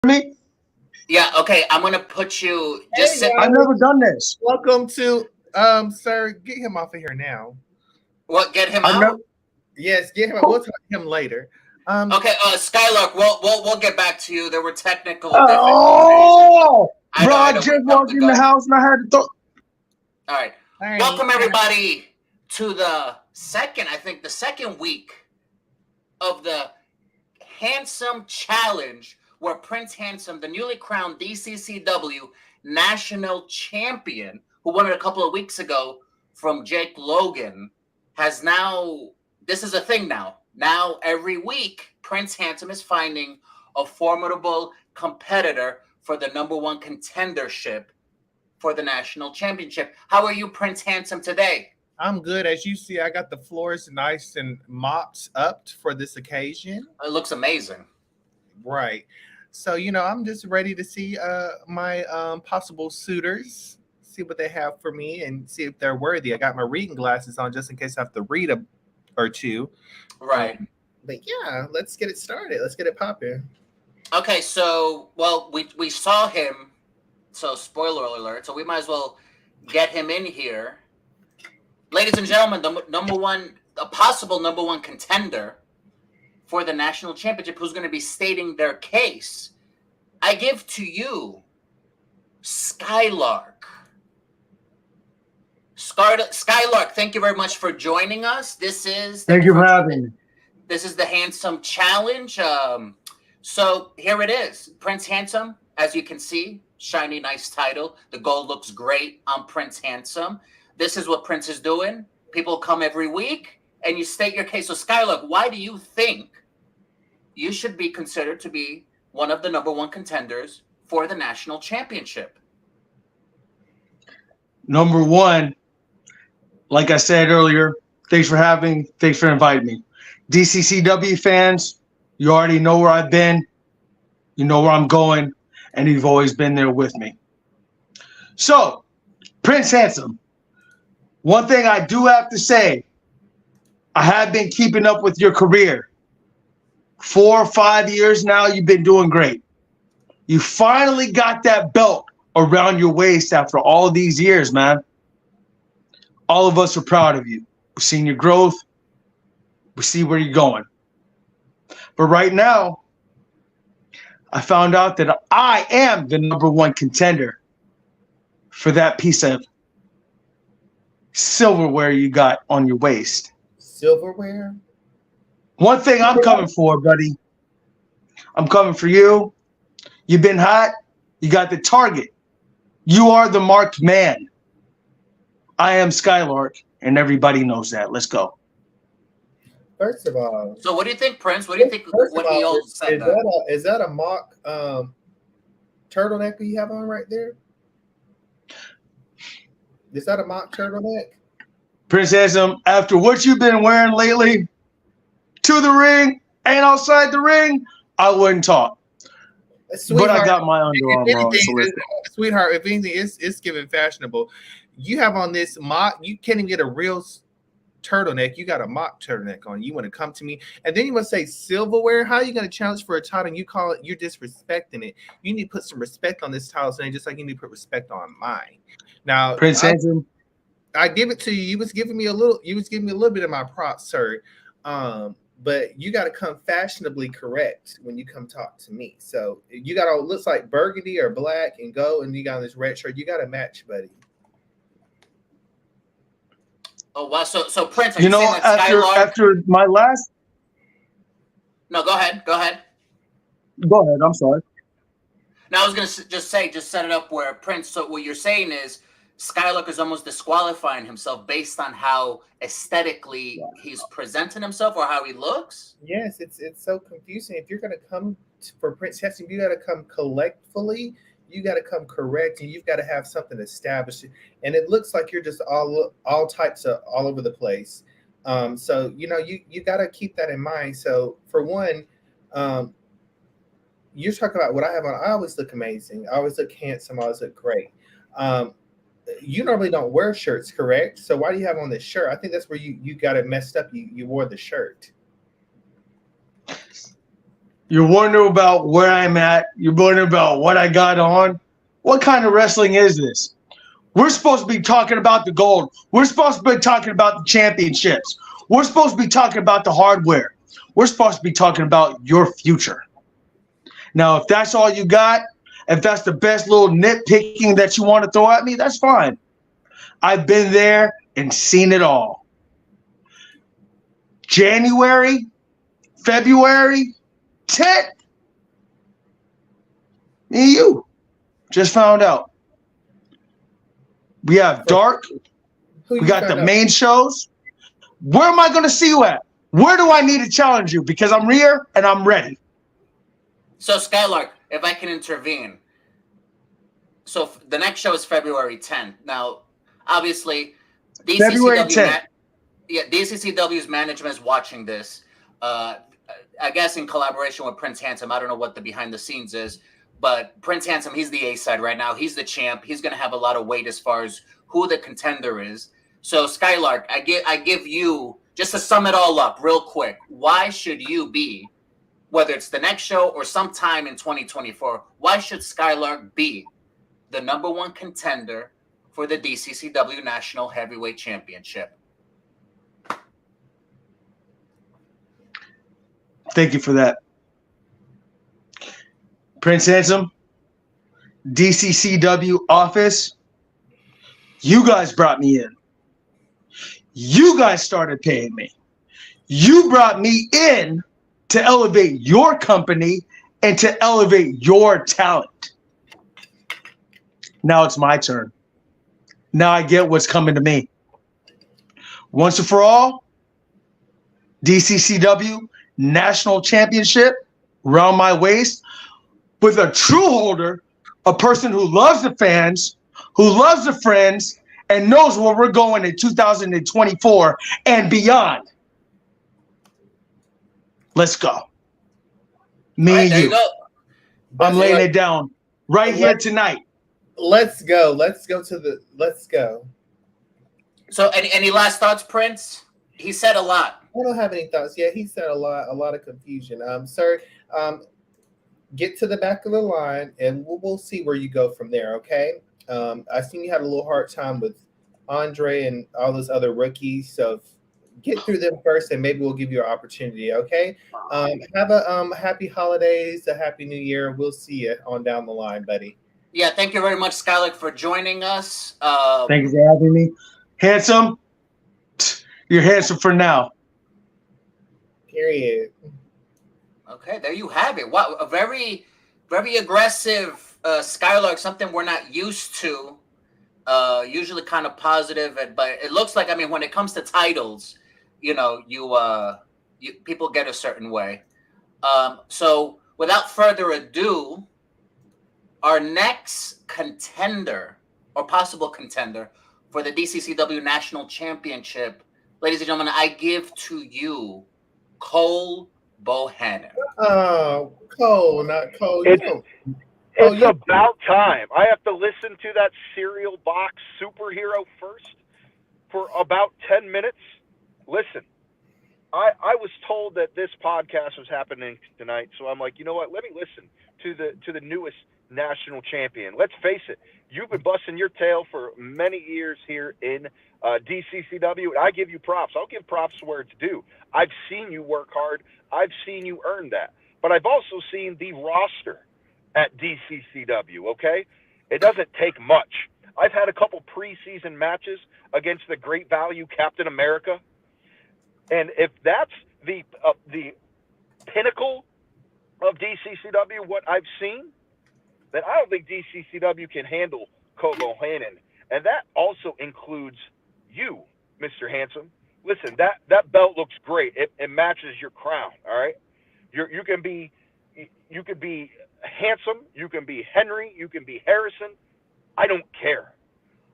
Me? Yeah, okay. I'm gonna put you. Hey Just sit. I've guys, never done this. welcome to sir, get him off of here now. What? Get him I've never. out. Yes, get him. We'll Oh, talk to him later. Um, Okay. Skylark. We'll get back to you. There were technical difficulties. oh, I bro! know. I I know. just We jumped walked the in the gun. house and I had to throw. All right. all right. Welcome everybody to the second. I think the second week of the Handsome Challenge, where Prince Handsome, the newly crowned DCCW national champion, who won it a couple of weeks ago from Jake Logan, has now. This is a thing now. Now, every week, Prince Handsome is finding a formidable competitor for the number one contendership for the national championship. How are you, Prince Handsome, today? I'm good. As you see, I got the floors nice and mopped up for this occasion. It looks amazing. Right. So, I'm just ready to see my possible suitors, see what they have for me, and see if they're worthy. I got my reading glasses on just in case I have to read a or two. Right. But yeah, let's get it started. Let's get it popping. Okay, so we saw him. So spoiler alert. So we might as well get him in here, ladies and gentlemen. A possible number one contender for the national championship, who's going to be stating their case. I give to you, Skylark. Skylark, thank you very much for joining us. Thank you for having me. This is the Handsome Challenge. So here it is. Prince Handsome, as you can see, shiny, nice title. The gold looks great on Prince Handsome. This is what Prince is doing. People come every week and you state your case. So Skylark, why do you think you should be considered to be one of the number one contenders for the national championship? Number one, like I said earlier, thanks for inviting me. DCCW fans, you already know where I've been, you know where I'm going, and you've always been there with me. So, Prince Handsome, one thing I do have to say, I have been keeping up with your career. 4 or 5 years now, you've been doing great. You finally got that belt around your waist after all these years, man. All of us are proud of you. We've seen your growth. We see where you're going. But right now, I found out that I am the number one contender for that piece of silverware you got on your waist. Silverware? One thing I'm coming for, buddy. I'm coming for you. You've been hot. You got the target. You are the marked man. I am Skylark, and everybody knows that. Let's go. First of all, So what do you think, Prince? What do you think when he all said that? is that a mock turtleneck you have on right there? Is that a mock turtleneck? Prince Handsome, after what you've been wearing lately, to the ring and outside the ring, I wouldn't talk. Sweetheart, but I got my Under if Armour on. anything, So let's go. sweetheart, if anything, it's given fashionable. You have on this mock. You can't even get a real turtleneck. You got a mock turtleneck on. You want to come to me, and then you want to say silverware. How are you going to challenge for a title? And you call it. You're disrespecting it. You need to put some respect on this title, saying just like you need to put respect on mine. Now, Prince Handsome, I give it to you. You was giving me a little bit of my props, sir. But you got to come fashionably correct when you come talk to me. So you got to looks like burgundy or black and go, and you got this red shirt. You got to match, buddy. Oh wow! So Prince, are you you know, saying that Skylark? after my last, No, go ahead. Go ahead. go ahead. I'm sorry. Now I was gonna just set it up where Prince. So what you're saying is Skylark is almost disqualifying himself based on how aesthetically he's presenting himself or how he looks. Yes, it's so confusing. If you're gonna come for Prince Heston, you got to come collectively. You got to come correct, and you've got to have something established. And it looks like you're just all types of all over the place. So you got to keep that in mind. So for one, you're talking about what I have on. I always look amazing. I always look handsome. I always look great. You normally don't wear shirts, correct? So why do you have on this shirt? I think that's where you got it messed up. You wore the shirt. You're wondering about where I'm at. You're wondering about what I got on. What kind of wrestling is this? We're supposed to be talking about the gold. We're supposed to be talking about the championships. We're supposed to be talking about the hardware. We're supposed to be talking about your future. Now, if that's all you got, if that's the best little nitpicking that you want to throw at me, that's fine. I've been there and seen it all. January, February 10th, me and you just found out. We have Dark. We got the main shows. Where am I going to see you at? Where do I need to challenge you? Because I'm here and I'm ready. So, Skylark, if I can intervene. So, the next show is February 10th. Now, obviously, February 10th. DCCW's management is watching this. I guess in collaboration with Prince Handsome. I don't know what the behind the scenes is, but Prince Handsome, he's the A side right now. He's the champ. He's going to have a lot of weight as far as who the contender is. So, Skylark, I give you, just to sum it all up real quick, why should you be, whether it's the next show or sometime in 2024, why should Skylark be the #1 contender for the DCCW National Heavyweight Championship? Thank you for that. Prince Handsome, DCCW office, you guys brought me in. You guys started paying me. You brought me in to elevate your company and to elevate your talent. Now it's my turn. Now I get what's coming to me. Once and for all, DCCW National Championship around my waist with a true holder, a person who loves the fans, who loves the friends, and knows where we're going in 2024 and beyond. Let's go. Me and you. I'm laying it down right here tonight. Let's go. Let's go. So, any last thoughts, Prince? He said a lot. I don't have any thoughts. Yeah, he said a lot of confusion. Sir, get to the back of the line, and we'll see where you go from there. Okay. I seen you had a little hard time with Andre and all those other rookies, so get through them first, and maybe we'll give you an opportunity. Okay. Have a happy holidays, a happy New Year. We'll see you on down the line, buddy. Yeah, thank you very much, Skylark, for joining us. Thank you for having me. Handsome, you're handsome for now. Period. Okay, there you have it. Wow, a very, very aggressive Skylark, something we're not used to. Usually kind of positive, but it looks like, I mean, when it comes to titles, you people get a certain way. So without further ado, our next contender or possible contender for the DCCW National Championship, ladies and gentlemen, I give to you Cole Bohannon. Oh, Cole, not Cole. It's about time. I have to listen to that cereal box superhero first for about 10 minutes. Listen, I was told that this podcast was happening tonight, so I'm like, you know what? Let me listen to the newest national champion. Let's face it, you've been busting your tail for many years here in DCCW, and I give you props. I'll give props where it's due. I've seen you work hard. I've seen you earn that. But I've also seen the roster at DCCW, okay? It doesn't take much. I've had a couple preseason matches against the great value Captain America, and if that's the pinnacle of DCCW, what I've seen, then I don't think DCCW can handle Cole Bohannon. And that also includes you, Mr. Handsome. Listen, that belt looks great. It matches your crown, all right? You can be Handsome, you can be Henry, you can be Harrison. I don't care.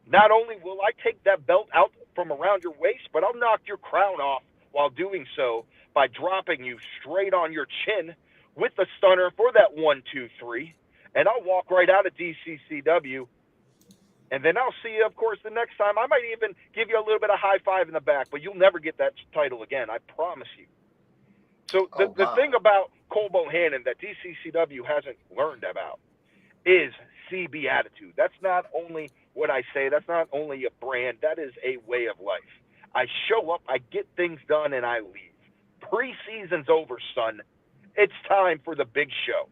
Not only will I take that belt out from around your waist, but I'll knock your crown off while doing so by dropping you straight on your chin with the stunner for that 1, 2, 3. And I'll walk right out of DCCW. And then I'll see you, of course, the next time. I might even give you a little bit of high five in the back, but you'll never get that title again. I promise you. So Oh the wow. thing about Cole Bohannon that DCCW hasn't learned about is CB attitude. That's not only what I say, that's not only a brand, that is a way of life. I show up, I get things done, and I leave. Preseason's over, son. It's time for the big show.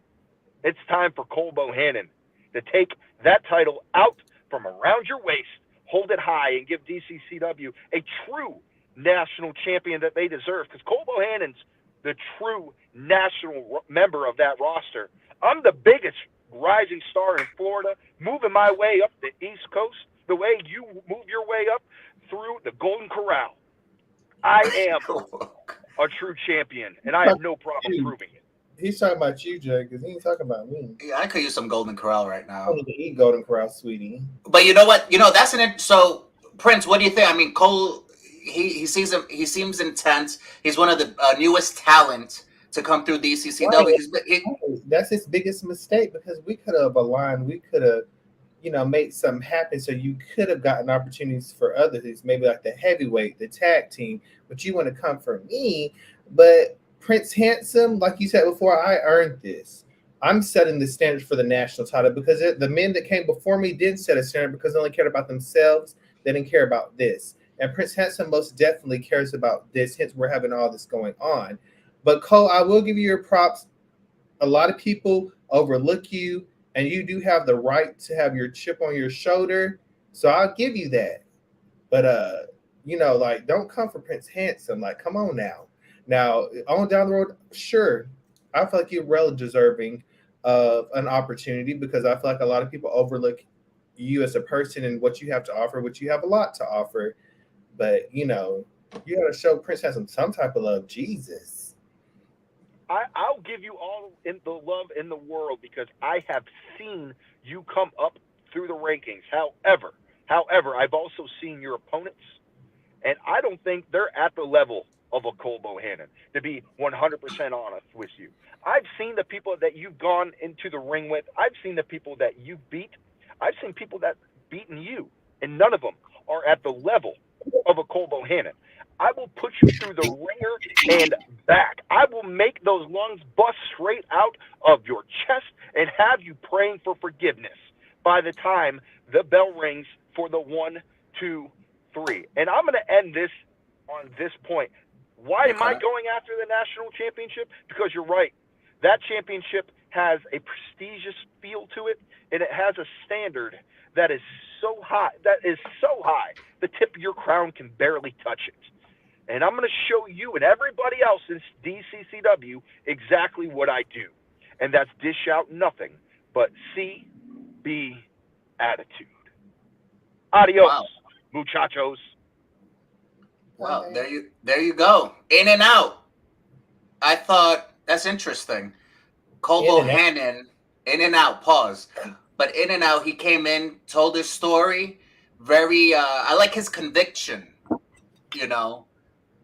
It's time for Cole Bohannon to take that title out from around your waist, hold it high, and give DCCW a true national champion that they deserve. Because Cole Bohannon's the true national member of that roster. I'm the biggest rising star in Florida, moving my way up the East Coast, the way you move your way up through the Golden Corral. I am a true champion, and I have no problem proving it. He's talking about you, Jay, because he ain't talking about me. Yeah, I could use some Golden Corral right I now. don't need to eat Golden Corral, sweetie. But you know what? That's so Prince. What do you think? I mean, Cole. He seems intense. He's one of the newest talent to come through DCCW. That's his biggest mistake because we could have aligned. We could have, made something happen. So you could have gotten opportunities for others, maybe like the heavyweight, the tag team. But you want to come for me. But Prince Handsome, like you said before, I earned this. I'm setting the standard for the national title because the men that came before me didn't set a standard because they only cared about themselves. They didn't care about this. And Prince Handsome most definitely cares about this. Hence, we're having all this going on. But Cole, I will give you your props. A lot of people overlook you, and you do have the right to have your chip on your shoulder. So I'll give you that. But don't come for Prince Handsome. Like, come on now. Now, on down the road, sure, I feel like you're well deserving of an opportunity because I feel like a lot of people overlook you as a person and what you have to offer, which you have a lot to offer. But, you got to show Prince Handsome some type of love. Jesus. I'll give you all in the love in the world because I have seen you come up through the rankings. However, I've also seen your opponents, and I don't think they're at the level of a Cole Bohannon, to be 100% honest with you. I've seen the people that you've gone into the ring with. I've seen the people that you beat. I've seen people that beaten you, and none of them are at the level of a Cole Bohannon. I will put you through the ringer and back. I will make those lungs bust straight out of your chest and have you praying for forgiveness by the time the bell rings for the 1, 2, 3. And I'm going to end this on this point. Why am I going after the national championship? Because you're right. That championship has a prestigious feel to it, and it has a standard that is so high. The tip of your crown can barely touch it. And I'm going to show you and everybody else in DCCW exactly what I do. And that's dish out nothing but CB attitude. Adios, muchachos. Well, there you go. In and out. I thought that's interesting. Cole Bohannon, in and out, pause. But in and out, he came in, told his story. Very, I like his conviction,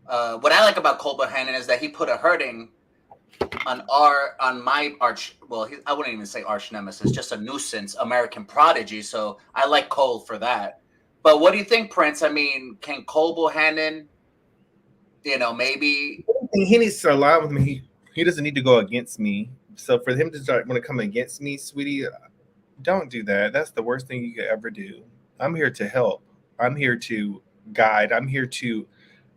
What I like about Cole Bohannon is that he put a hurting on my arch. Well, I wouldn't even say arch nemesis, just a nuisance, American Prodigy. So I like Cole for that. But what do you think, Prince? I mean, can Cole Bohannon, maybe he needs to align with me. He doesn't need to go against me. So for him to start want to come against me, sweetie, don't do that. That's the worst thing you could ever do. I'm here to help. I'm here to guide. I'm here to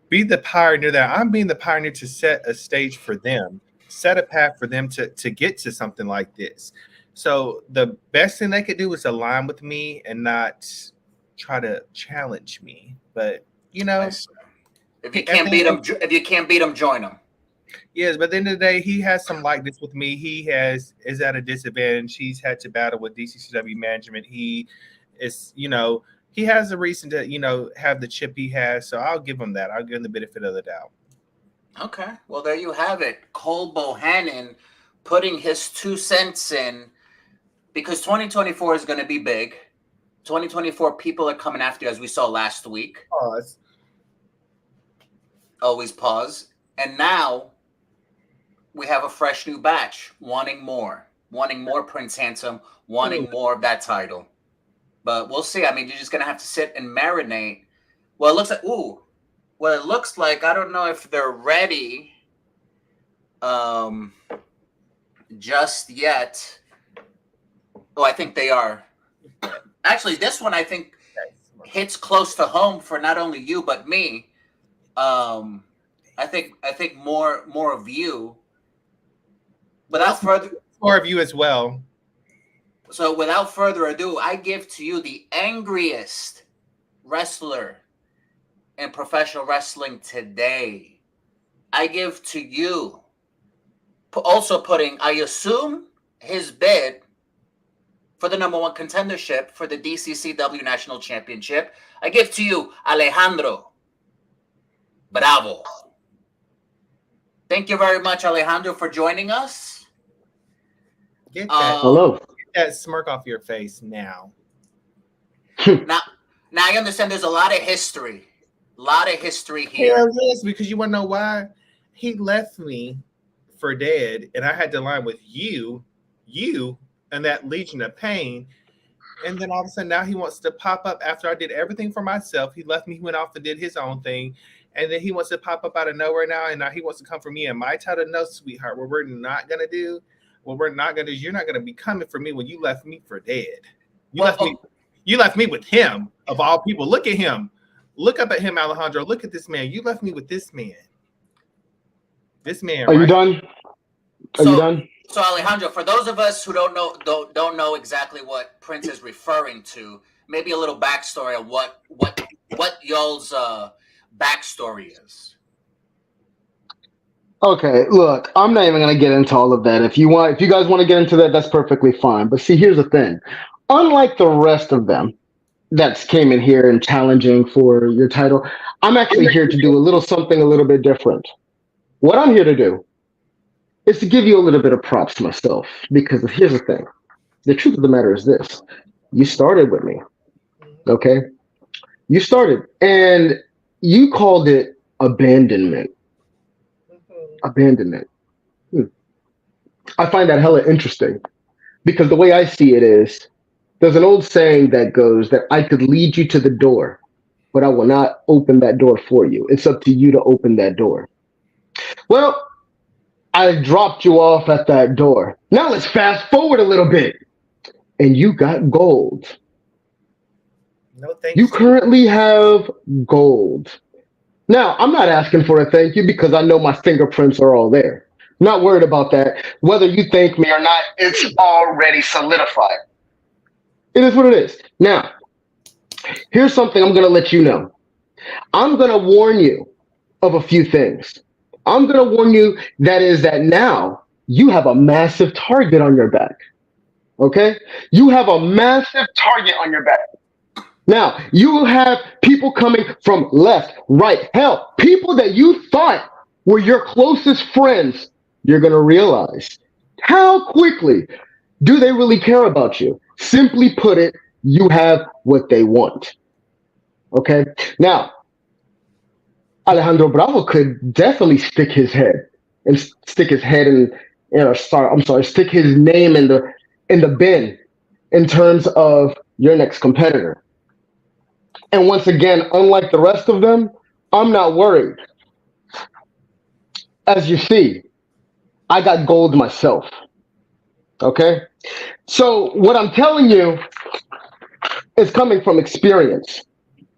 be the pioneer that I'm being the pioneer to set a stage for them, set a path for them to get to something like this. So the best thing they could do is align with me and not try to challenge me. But if you can't beat him, join him. Yes, but at the end of the day, he has some likeness with me. He is at a disadvantage. He's had to battle with DCCW management. He is, he has a reason to, have the chip he has. So I'll give him that. I'll give him the benefit of the doubt. Okay. Well, there you have it. Cole Bohannon putting his 2 cents in because 2024 is going to be big. 2024, people are coming after you, as we saw last week. Pause. Always pause. And now we have a fresh new batch wanting more Prince Handsome, wanting more of that title. But we'll see. I mean, you're just going to have to sit and marinate. Well, it looks like, I don't know if they're ready just yet. Oh, I think they are. Actually, this one I think hits close to home for not only you but me. I think more of you. Without further More of you as well. So without further ado, I give to you the angriest wrestler in professional wrestling today. I give to you, also putting, I assume, his bid for the #1 contendership for the DCCW National Championship. I give to you Alejandro Bravo. Thank you very much, Alejandro, for joining us. Get that, Hello. get that smirk off your face now. Now I understand there's a lot of history. A lot of history here. Hell yes, because you want to know why? He left me for dead, and I had to line with you, and that Legion of Pain. And then all of a sudden, now he wants to pop up after I did everything for myself. He left me, he went off and did his own thing. And then he wants to pop up out of nowhere now, and now he wants to come for me and my title. No, sweetheart, what we're not going to do, is you're not going to be coming for me when you left me for dead. You left me with him, of all people. Look at him. Look up at him, Alejandro. Look at this man. You left me with this man. This man. Are you done? Are you done? So Alejandro, for those of us who don't know exactly what Prince is referring to, maybe a little backstory of what y'all's backstory is. Okay, look, I'm not even gonna get into all of that. If you guys want to get into that, that's perfectly fine. But see, here's the thing. Unlike the rest of them that came in here and challenging for your title, I'm actually here to do a little something a little bit different. What I'm here to do is to give you a little bit of props myself, because here's the thing. The truth of the matter is this. You started with me, okay? You started, and you called it abandonment. Abandonment. I find that hella interesting, because the way I see it is, there's an old saying that goes that I could lead you to the door, but I will not open that door for you. It's up to you to open that door. Well, I dropped you off at that door. Now let's fast forward a little bit. And you got gold. No thanks. You currently have gold. Now, I'm not asking for a thank you because I know my fingerprints are all there. Not worried about that. Whether you thank me or not, it's already solidified. It is what it is. Now, here's something I'm going to let you know. I'm going to warn you of a few things. I'm going to warn you that now you have a massive target on your back. Okay? You have a massive target on your back. Now, you will have people coming from left, right, hell, people that you thought were your closest friends. You're going to realize how quickly do they really care about you? Simply put it, you have what they want. Okay? Now, Alejandro Bravo could definitely stick his head in, stick his name in the bin in terms of your next competitor. And once again, unlike the rest of them, I'm not worried. As you see, I got gold myself. Okay? So what I'm telling you is coming from experience.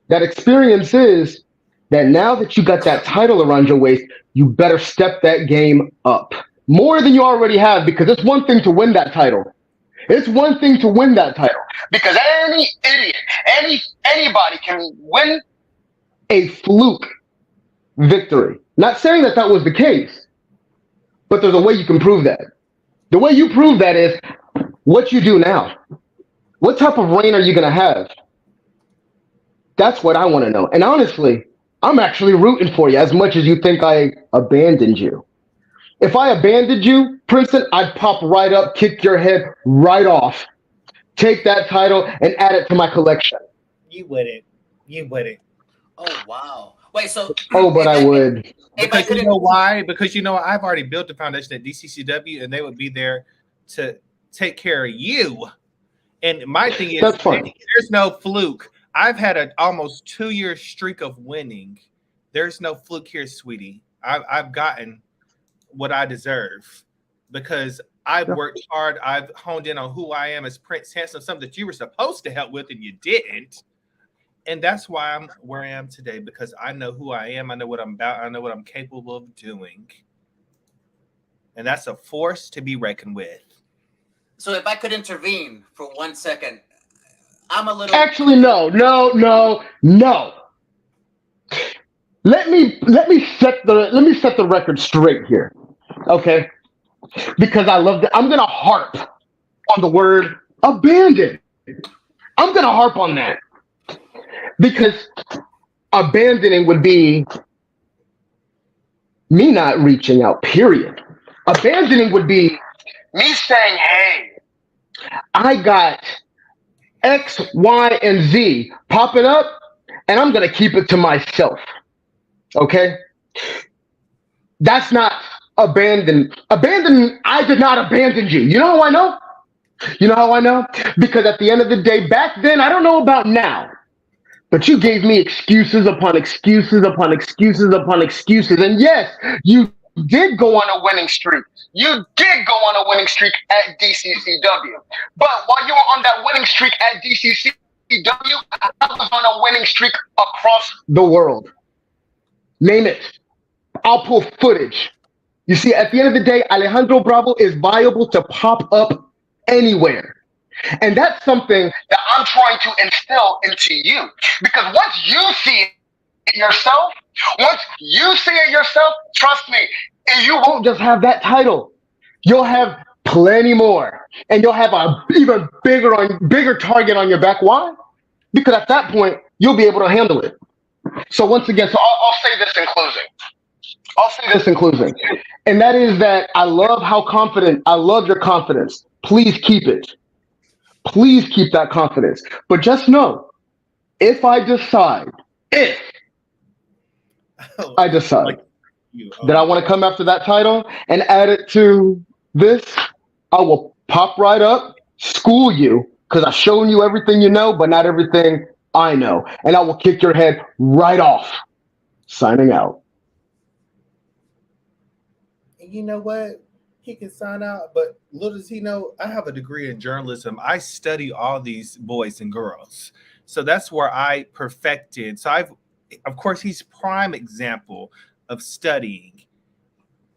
That experience is that now that you got that title around your waist, you better step that game up more than you already have, because it's one thing to win that title. It's one thing to win that title, because any idiot, anybody can win a fluke victory. Not saying that was the case, but there's a way you can prove that. The way you prove that is what you do now. What type of reign are you going to have? That's what I want to know. And honestly, I'm actually rooting for you as much as you think I abandoned you. If I abandoned you, Princeton, I'd pop right up, kick your head right off, take that title, and add it to my collection. You wouldn't. Oh wow! Wait, so but I would. Because you know why? Because I've already built the foundation at DCCW, and they would be there to take care of you. And my thing is, that's fine. There's no fluke. I've had an almost 2-year streak of winning. There's no fluke here, sweetie. I've gotten what I deserve because I've Yeah. worked hard. I've honed in on who I am as Prince Handsome, something that you were supposed to help with and you didn't. And that's why I'm where I am today, because I know who I am. I know what I'm about. I know what I'm capable of doing. And that's a force to be reckoned with. So if I could intervene for 1 second, I'm a little. Actually, no. Let me set the record straight here, okay? Because I love that. I'm gonna harp on the word abandon. I'm gonna harp on that because abandoning would be me not reaching out. Period. Abandoning would be me saying, "Hey, I got X, Y, and Z popping up, and I'm gonna keep it to myself." Okay? That's not abandon. Abandon, I did not abandon you. You know how I know? You know how I know? Because at the end of the day, back then, I don't know about now, but you gave me excuses upon excuses upon excuses upon excuses. And yes, you did go on a winning streak. You did go on a winning streak at DCCW. But while you were on that winning streak at DCCW, I was on a winning streak across the world. Name it. I'll pull footage. You see, at the end of the day, Alejandro Bravo is viable to pop up anywhere. And that's something that I'm trying to instill into you. Because once you see it yourself, trust me, and you won't just have that title. You'll have plenty more. And you'll have a even bigger target on your back. Why? Because at that point, you'll be able to handle it. So once again, I'll say this in closing. And that is that I love your confidence. Please keep it. Please keep that confidence. But just know, if I decide that I want to come after that title and add it to this, I will pop right up, school you, because I've shown you everything you know, but not everything I know. And I will kick your head right off. Signing out. You know what? He can sign out, but little does he know, I have a degree in journalism. I study all these boys and girls. So that's where I perfected. So of course, he's prime example of studying.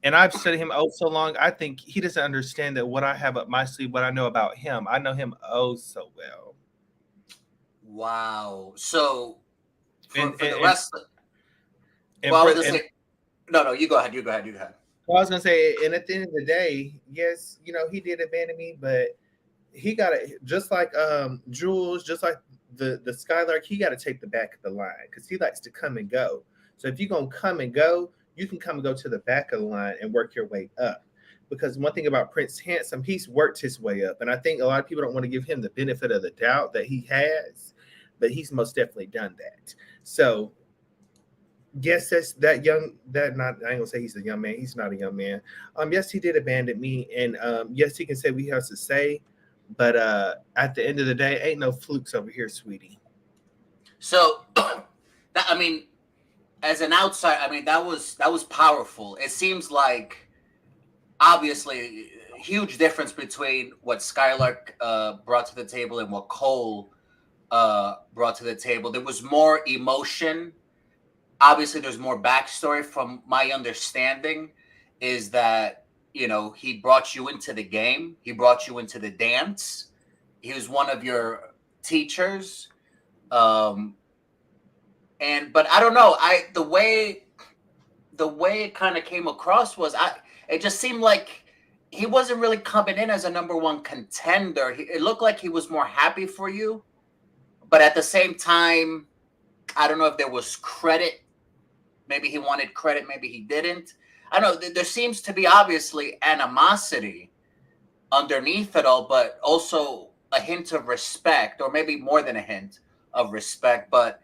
And I've studied him so long. I think he doesn't understand that what I have up my sleeve, what I know about him. I know him so well. Wow. So for the And- rest, and well, I for- was gonna say, no, you go ahead. Well, I was gonna say, and at the end of the day, yes, he did abandon me, but he got to, just like Jules, just like the Skylark, he got to take the back of the line because he likes to come and go. So if you're gonna come and go, you can come and go to the back of the line and work your way up. Because one thing about Prince Handsome, he's worked his way up, and I think a lot of people don't want to give him the benefit of the doubt that he has, but he's most definitely done that. So. Yes, that's that young. I ain't gonna say he's a young man. He's not a young man. Yes, he did abandon me, and yes, he can say what he has to say, but at the end of the day, ain't no flukes over here, sweetie. So, as an outsider, that was powerful. It seems like, obviously, huge difference between what Skylark brought to the table and what Cole brought to the table. There was more emotion. Obviously, there's more backstory. From my understanding, is that he brought you into the game. He brought you into the dance. He was one of your teachers. But I don't know. The way it kind of came across was it just seemed like he wasn't really coming in as a number one contender. It looked like he was more happy for you, but at the same time, I don't know if there was credit. Maybe he wanted credit, maybe he didn't. I don't know. There seems to be obviously animosity underneath it all, but also a hint of respect, or maybe more than a hint of respect. But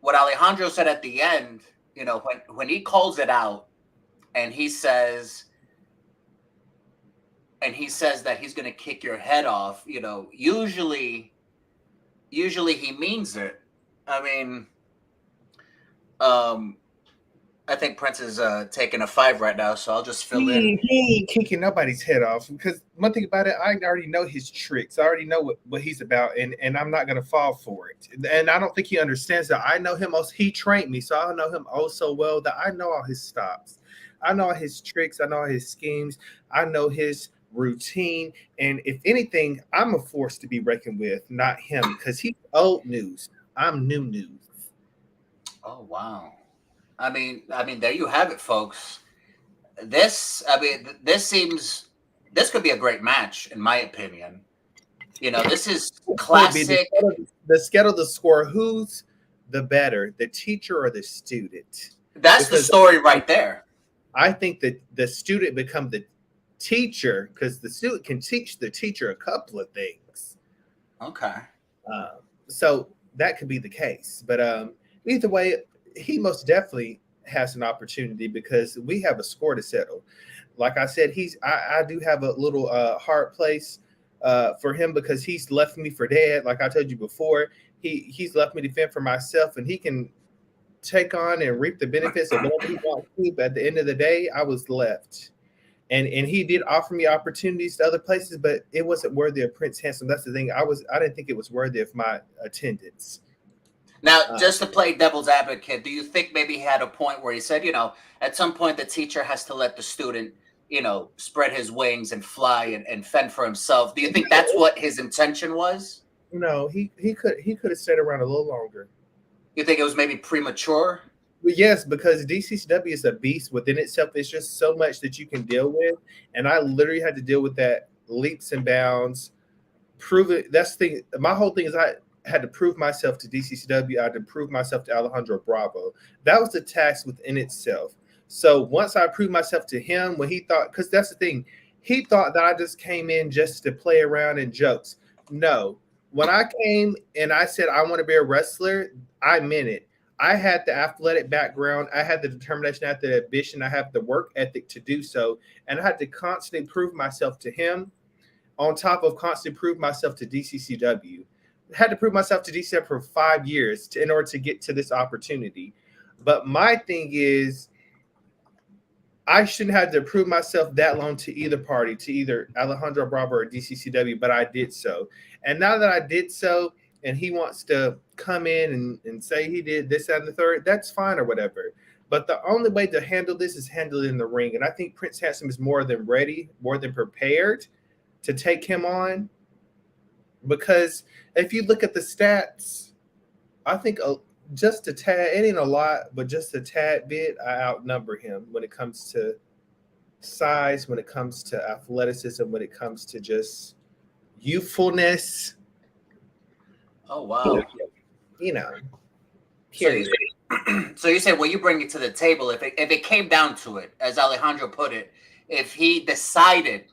what Alejandro said at the end, when he calls it out and he says that he's going to kick your head off, usually he means it. I think Prince is taking a 5 right now, so I'll just fill in. He ain't kicking nobody's head off because one thing about it, I already know his tricks. I already know what he's about, and I'm not gonna fall for it. And I don't think he understands that. I know him. Also, he trained me, so I know him oh so well that I know all his stops. I know all his tricks. I know all his schemes. I know his routine. And if anything, I'm a force to be reckoned with, not him, because he's old news. I'm new news. Oh wow. I mean, there you have it, folks. This could be a great match, in my opinion. This is classic. The schedule, the score. Who's the better, the teacher or the student? That's the story right there. I think that the student become the teacher because the student can teach the teacher a couple of things. Okay. So that could be the case. But either way, he most definitely has an opportunity because we have a score to settle. Like I said, I do have a little hard place for him because he's left me for dead. Like I told you before, he's left me to fend for myself, and he can take on and reap the benefits of whatever he wants to. But at the end of the day, I was left. And he did offer me opportunities to other places, but it wasn't worthy of Prince Handsome. That's the thing. I didn't think it was worthy of my attendance. Now, just to play devil's advocate, do you think maybe he had a point where he said, at some point the teacher has to let the student, spread his wings and fly and fend for himself? Do you think that's what his intention was? No, he could have stayed around a little longer. You think it was maybe premature? Well, yes, because DCCW is a beast within itself. There's just so much that you can deal with, and I literally had to deal with that leaps and bounds. Prove it. That's the thing. My whole thing is I had to prove myself to DCCW. I had to prove myself to Alejandro Bravo. That was the task within itself. So once I proved myself to him, when he thought, because that's the thing, he thought that I just came in just to play around and jokes. No, when I came and I said I want to be a wrestler, I meant it. I had the athletic background. I had the determination, I had the ambition, I have the work ethic to do so. And I had to constantly prove myself to him on top of constantly prove myself to DCCW. I had to prove myself to DCCW for 5 years in order to get to this opportunity. But my thing is, I shouldn't have to prove myself that long to either party, to either Alejandro Bravo or DCCW, but I did so. And now that I did so, and he wants to come in and say he did this, that, and the third, that's fine or whatever. But the only way to handle this is handle it in the ring. And I think Prince Handsome is more than ready, more than prepared to take him on. Because if you look at the stats, I think just a tad, it ain't a lot, but just a tad bit, I outnumber him when it comes to size, when it comes to athleticism, when it comes to just youthfulness. Oh, wow. Period. So you say, well, you bring it to the table. If it came down to it, as Alejandro put it, if he decided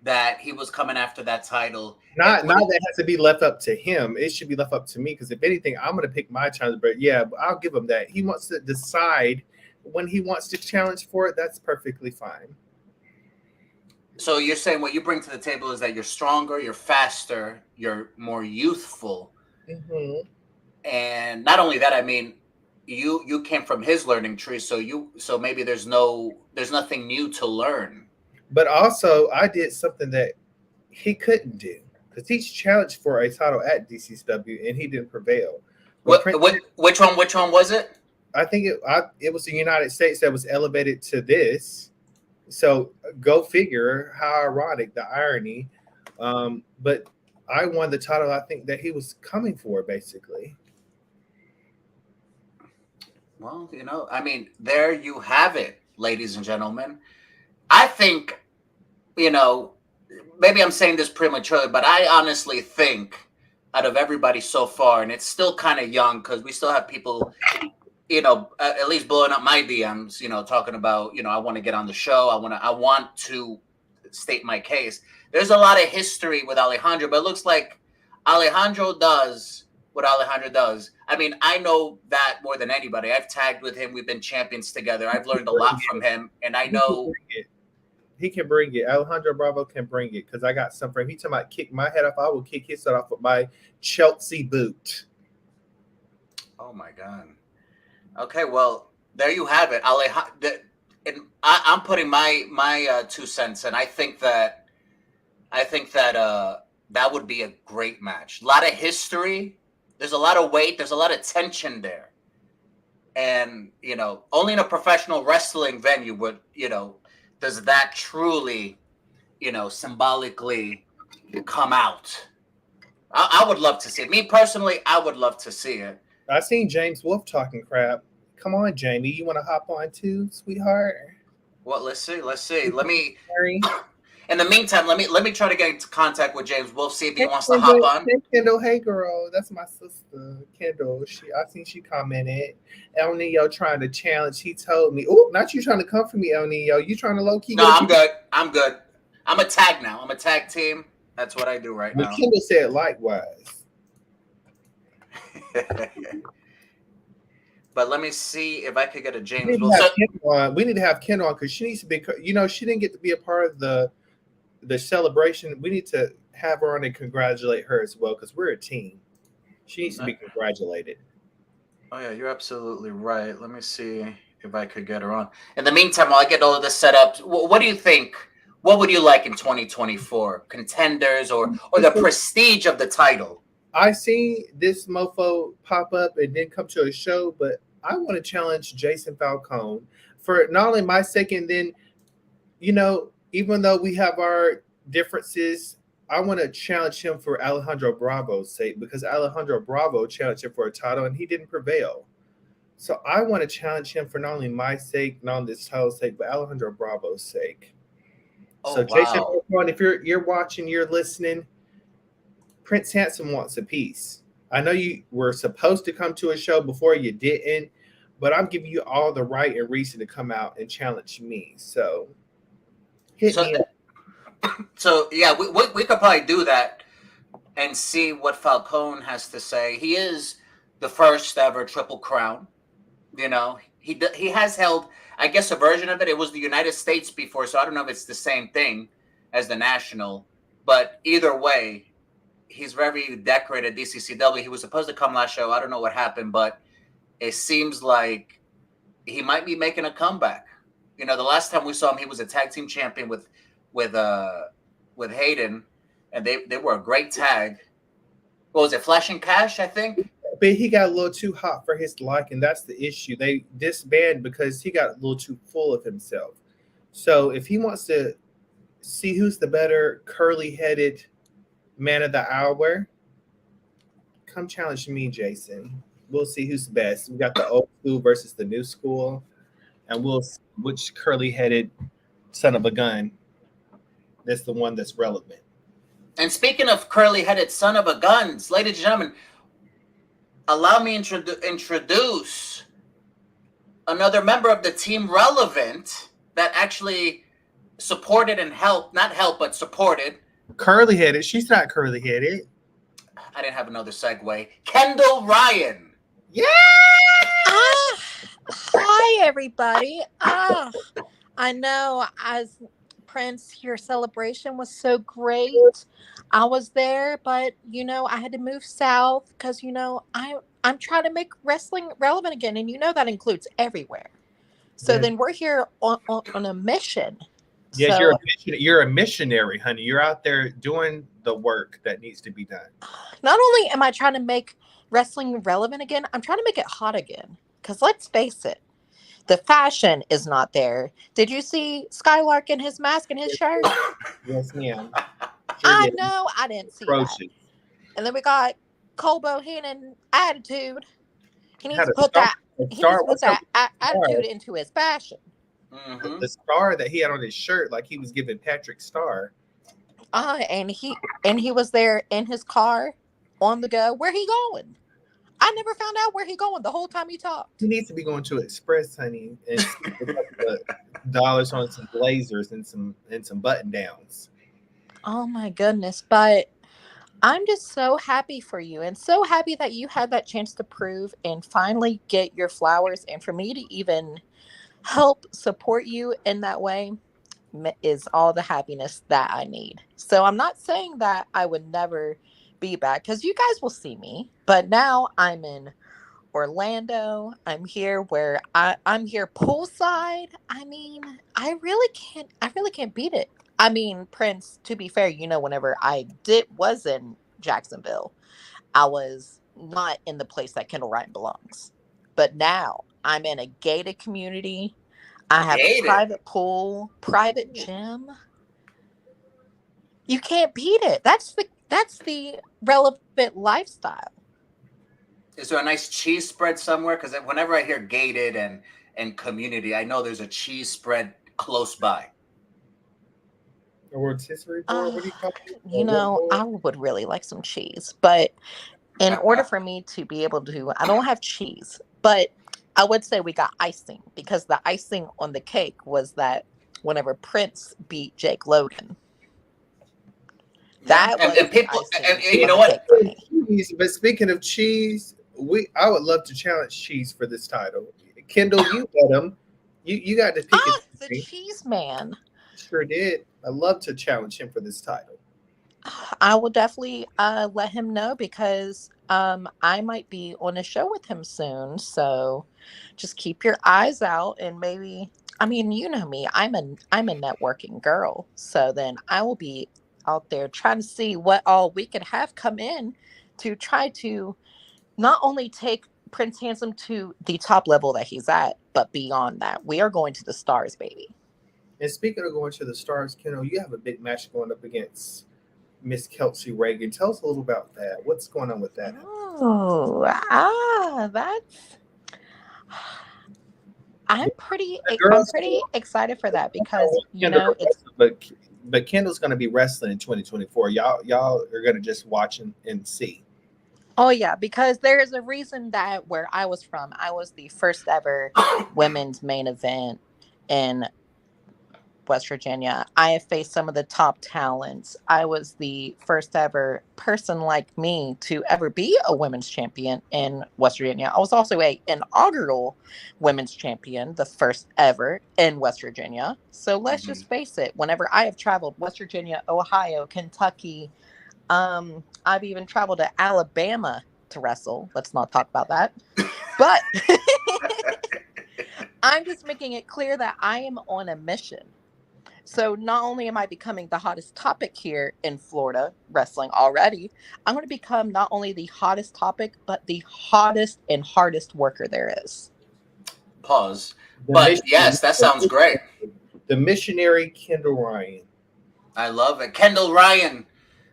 that he was coming after that title, not that has to be left up to him. It should be left up to me because if anything, I'm going to pick my challenge. But yeah, I'll give him that. He wants to decide when he wants to challenge for it. That's perfectly fine. So you're saying what you bring to the table is that you're stronger, you're faster, you're more youthful. Mm-hmm. And not only that, I mean, you came from his learning tree, so maybe there's nothing new to learn. But also, I did something that he couldn't do because he's challenged for a title at DCCW and he didn't prevail. Which one was it? I think it was the United States that was elevated to this. So go figure, how ironic, the irony. But I won the title I think that he was coming for, basically. Well, I mean, there you have it, ladies and gentlemen. I think, maybe I'm saying this prematurely, but I honestly think out of everybody so far, and it's still kind of young because we still have people, at least blowing up my DMs, talking about, I want to get on the show. I want to state my case. There's a lot of history with Alejandro, but it looks like Alejandro does what Alejandro does. I mean, I know that more than anybody. I've tagged with him. We've been champions together. I've learned a lot from him, and I know he can bring it. Alejandro Bravo can bring it because I got something. If he talking about kick my head off, I will kick his head off with my Chelsea boot. Oh my God. Okay, well, there you have it. And I'm putting my 2 cents in. I think that that would be a great match. A lot of history. There's a lot of weight. There's a lot of tension there. And, only in a professional wrestling venue does that truly, symbolically come out. I would love to see it. Me personally, I would love to see it. I seen James Wolf talking crap. Come on, Jamie. You want to hop on too, sweetheart? Well, let's see. Let me. Sorry. In the meantime, let me try to get into contact with James Wolf, see if he wants to hop on. Hey, Kendall, hey girl, that's my sister, Kendall. I think she commented. El Neo trying to challenge. He told me, "Oh, not you trying to come for me, El Neo. You trying to low key?" No, I'm good. I'm a tag now. I'm a tag team. That's what I do right now. Kendall said likewise. But let me see if I could get a James We Wolf. need to have Kendall on because she needs to be. She didn't get to be a part of the celebration. We need to have her on and congratulate her as well because we're a team. She needs to be congratulated. Oh yeah, you're absolutely right. Let me see if I could get her on. In the meantime, while I get all of this set up, what do you think? What would you like in 2024? Contenders or the prestige of the title? I see this mofo pop up and then come to a show, but I want to challenge Jason Falcone for not only my sake, and then, even though we have our differences, I want to challenge him for Alejandro Bravo's sake because Alejandro Bravo challenged him for a title and he didn't prevail. So I want to challenge him for not only my sake, not only this title's sake, but Alejandro Bravo's sake. Oh, so Jason wow. Falcone, if you're watching, you're listening, Prince Handsome wants a piece. I know you were supposed to come to a show before, you didn't, but I'm giving you all the right and reason to come out and challenge me. So hit me up. So yeah, we could probably do that and see what Falcone has to say. He is the first ever Triple Crown. He has held, I guess, a version of it. It was the United States before, so I don't know if it's the same thing as the national. But either way, he's very decorated DCCW. He was supposed to come last show. I don't know what happened, but it seems like he might be making a comeback. The last time we saw him, he was a tag team champion with Hayden, and they were a great tag. What was it, Flash and Cash, I think? But he got a little too hot for his liking. That's the issue. They disbanded because he got a little too full of himself. So if he wants to see who's the better curly-headed man of the hour, come challenge me, Jason. We'll see who's best. We got the old school versus the new school, and we'll see which curly-headed son of a gun that's the one that's relevant. And speaking of curly-headed son of a guns, ladies and gentlemen, allow me to introduce another member of the Team Relevant that actually supported and but supported. Curly-headed. She's not curly-headed. I didn't have another segue. Kendall Ryan. Yeah! Hi, everybody. I know, as Prince, your celebration was so great. I was there, but I had to move south because I'm trying to make wrestling relevant again, and that includes everywhere. So then we're here on a mission. Yes, so, you're a missionary, honey. You're out there doing the work that needs to be done. Not only am I trying to make wrestling relevant again, I'm trying to make it hot again. Because let's face it, the fashion is not there. Did you see Skylark in his mask and his shirt? Yes, ma'am. I know, I didn't see that. And then we got Cole Bohannon attitude. He needs to put that attitude into his fashion. Mm-hmm. The star that he had on his shirt, like he was giving Patrick Star. And he was there in his car on the go. Where he going? I never found out where he going the whole time he talked. He needs to be going to Express, honey, and dollars on some blazers and some button downs. Oh my goodness! But I'm just so happy for you, and so happy that you had that chance to prove and finally get your flowers, and for me to even help support you in that way is all the happiness that I need. So I'm not saying that I would never be back, because you guys will see me, but now I'm in Orlando. I'm here where I'm here poolside. I mean, I really can't beat it. I mean, Prince, to be fair, whenever I was in Jacksonville, I was not in the place that Kendall Ryan belongs. But now I'm in a gated community. I have a Gated. private pool, private gym. You can't beat it. That's the relevant lifestyle. Is there a nice cheese spread somewhere? Because whenever I hear gated and community, I know there's a cheese spread close by. A rotisserie board? What do you call it? I would really like some cheese, but in order for me to be able to, I don't have cheese, but I would say we got icing because the icing on the cake was that whenever Prince beat Jake Logan, that was and the people, icing and you on know the what? cake for me. Cheese, but speaking of cheese, I would love to challenge Cheese for this title. Kendall, you bet him. You got to pick it. The cheese man. Sure did. I love to challenge him for this title. I will definitely let him know because I might be on a show with him soon. So just keep your eyes out and maybe, I mean, you know me, I'm a networking girl. So then I will be out there trying to see what all we could have come in to try to not only take Prince Handsome to the top level that he's at, but beyond that. We are going to the stars, baby. And speaking of going to the stars, Kendall, you have a big match going up against Miss Kelsey Reagan. Tell us a little about that. What's going on with that? That's. I'm pretty excited for that because it's. But Kendall's going to be wrestling in 2024. Y'all are going to just watch and see. Oh yeah, because there is a reason that where I was from, I was the first ever women's main event in West Virginia. I have faced some of the top talents. I was the first ever person like me to ever be a women's champion in West Virginia. I was also an inaugural women's champion, the first ever in West Virginia. So let's just face it, whenever I have traveled West Virginia, Ohio, Kentucky, I've even traveled to Alabama to wrestle. Let's not talk about that. But I'm just making it clear that I am on a mission. So not only am I becoming the hottest topic here in Florida wrestling already, I'm going to become not only the hottest topic, but the hottest and hardest worker there is. Pause. But yes, that sounds great. The missionary Kendall Ryan. I love it. Kendall Ryan.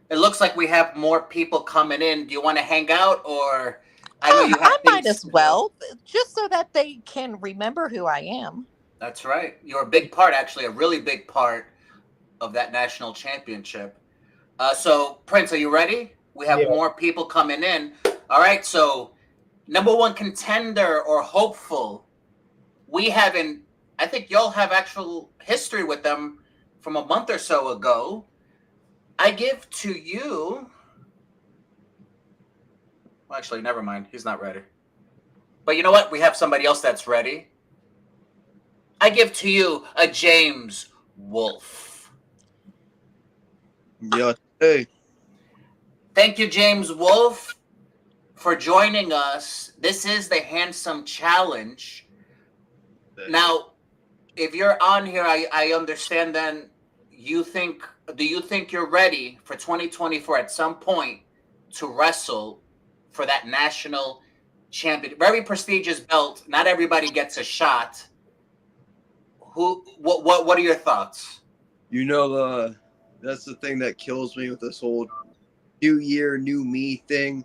It looks like we have more people coming in. Do you want to hang out or I know you have I might as well, just so that they can remember who I am. That's right. You're a big part, actually, a really big part of that national championship. So, Prince, are you ready? We have more people coming in. All right. So, number one contender or hopeful, I think y'all have actual history with them from a month or so ago. I give to you. Well, actually, never mind. He's not ready. But you know what? We have somebody else that's ready. I give to you a James Wolfe. Yeah. Hey. Thank you, James Wolfe, for joining us. This is the Handsome Challenge. Now, if you're on here, I understand then do you think you're ready for 2024 at some point to wrestle for that national champion? Very prestigious belt. Not everybody gets a shot. What are your thoughts? That's the thing that kills me with this whole new year, new me thing.